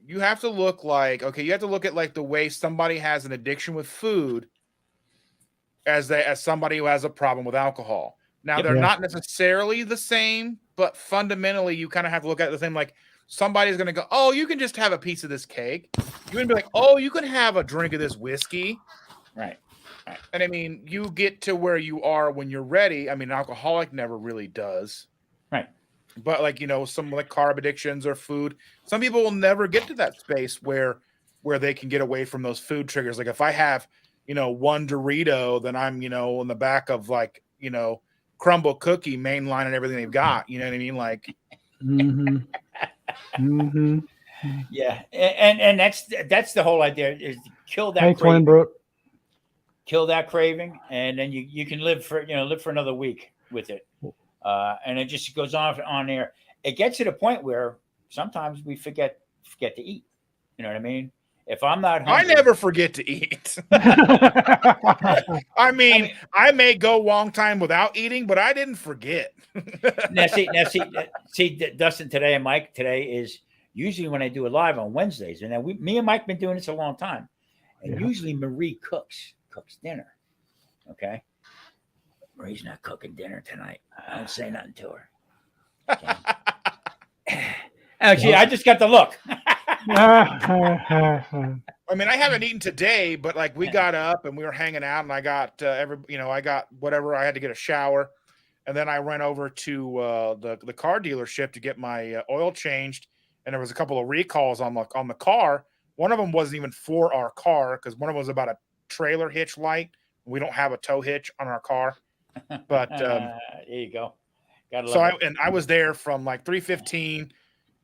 you have to look like, okay, you have to look at like the way somebody has an addiction with food as somebody who has a problem with alcohol. Now they're not necessarily the same, but fundamentally you kind of have to look at the same. Like somebody's going to go, oh, you can just have a piece of this cake. You're going to be like, oh, you can have a drink of this whiskey. Right. And I mean, you get to where you are when you're ready. I mean, an alcoholic never really does. Right. But like, you know, some like carb addictions or food, some people will never get to that space where they can get away from those food triggers. Like if I have, you know, one Dorito, then I'm, you know, on the back of like, you know, crumble cookie mainline and everything they've got. You know what I mean? Like, yeah. And that's the whole idea is to kill that. Hey, Twin Brook. Kill that craving, and then you can live for another week with it, and it just goes on there. It gets to the point where sometimes we forget to eat. You know what I mean? If I'm not hungry, I never forget to eat. I mean, I may go long time without eating, but I didn't forget. now see, Dustin today and Mike today is usually when I do it live on Wednesdays, and then me and Mike been doing this a long time, and usually Marie cooks dinner. Okay. Marie's not cooking dinner tonight. I don't say nothing to her. Okay. Oh, gee, I just got the look. I mean, I haven't eaten today, but like we got up and we were hanging out and I got I got whatever. I had to get a shower. And then I went over to the car dealership to get my oil changed. And there was a couple of recalls on the car. One of them wasn't even for our car because one of them was about a trailer hitch light. We don't have a tow hitch on our car, but there you go. I was there from like 3:15,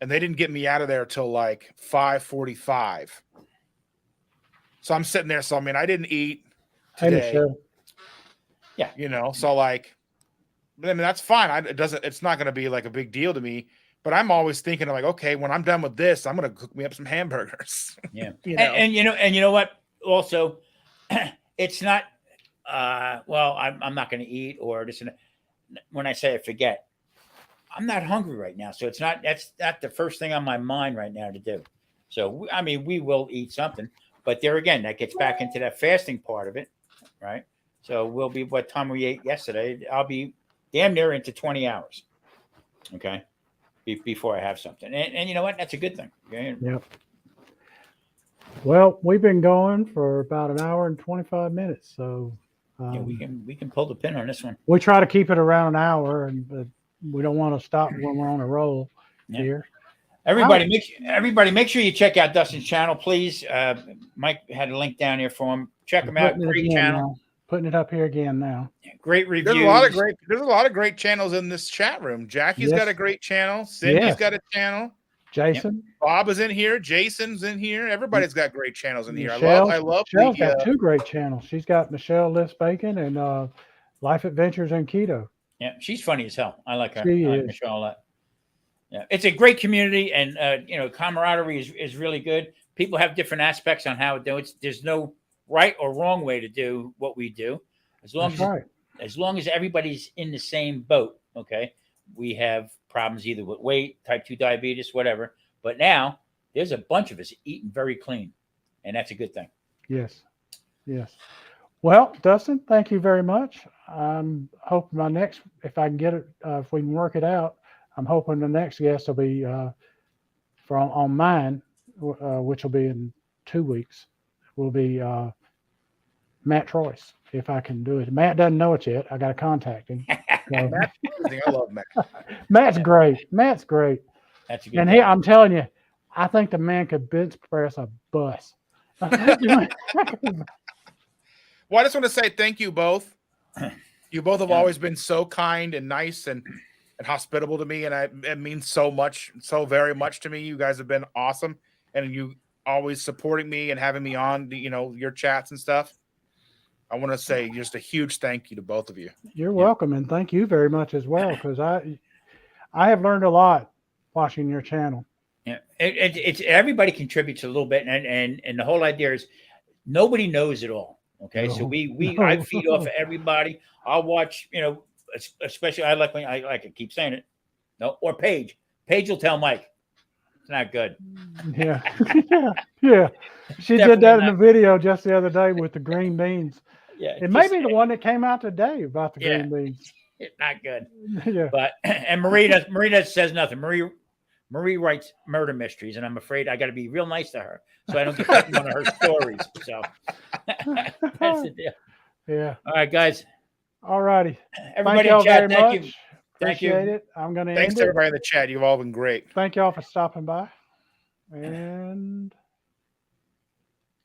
and they didn't get me out of there till like 5:45. So I'm sitting there. So I mean, I didn't eat today. Yeah, you know. So like, I mean, that's fine. It's not going to be like a big deal to me. But I'm always thinking of like, okay, when I'm done with this, I'm going to cook me up some hamburgers. Yeah, you know? and you know what? Also, it's not. Well, I'm not going to eat or this and that. When I say I forget, I'm not hungry right now, so that's not the first thing on my mind right now to do. So I mean, we will eat something, but there again, that gets back into that fasting part of it, right? So we'll be what time we ate yesterday. I'll be damn near into 20 hours. Okay. Before I have something. And you know what? That's a good thing. Okay? Yep. Well, we've been going for about an hour and 25 minutes. So we can pull the pin on this one. We try to keep it around an hour, but we don't want to stop when we're on a roll here. Everybody, make sure you check out Dustin's channel, please. Mike had a link down here for him. Check him out. Great channel. Now. Putting it up here again now. Great reviews. There's a lot of great channels in this chat room. Jackie's got a great channel. Cindy's got a channel. Jason, Bob is in here. Jason's in here. Everybody's got great channels in here. Michelle, I love. Michelle's got two great channels. She's got Michelle Lifts Bacon and Life Adventures and Keto. Yeah, she's funny as hell. I like her. She I like is. Michelle a lot. Yeah, it's a great community, and camaraderie is really good. People have different aspects on how to do it. There's no right or wrong way to do what we do, as long as everybody's in the same boat. Okay, we have problems either with weight, type 2 diabetes, whatever. But now there's a bunch of us eating very clean, and that's a good thing. Yes. Well, Dustin, thank you very much. I'm hoping my next, if I can get it, if we can work it out, I'm hoping the next guest will be on mine, which will be in 2 weeks. Will be Matt Troyce, if I can do it. Matt doesn't know it yet. I got to contact him. So. I love Matt. Matt's great. Matt's great. That's a good. And I'm telling you, I think the man could bench press a bus. Well, I just want to say thank you both. You both have always been so kind and nice and hospitable to me, and it means so much, so very much to me. You guys have been awesome, and you always supporting me and having me on, your chats and stuff. I want to say just a huge thank you to both of you. You're welcome, and thank you very much as well, because I have learned a lot watching your channel. Yeah, it's everybody contributes a little bit, and the whole idea is nobody knows it all. Okay, so I feed off of everybody. I'll watch, especially I like to keep saying it. No, or Paige. Paige will tell Mike it's not good. Yeah. Yeah. She did that in the video just the other day with the green beans. Yeah, it may be the one that came out today about the green beans. It's not good. Yeah. But and Marie says nothing. Marie writes murder mysteries, and I'm afraid I got to be real nice to her so I don't get caught in one of her stories. So that's the deal. Yeah. All right, guys. All righty. Everybody thank in chat, very thank much. you. Appreciate it. I'm going to Thanks to everybody in the chat. You've all been great. Thank y'all for stopping by. And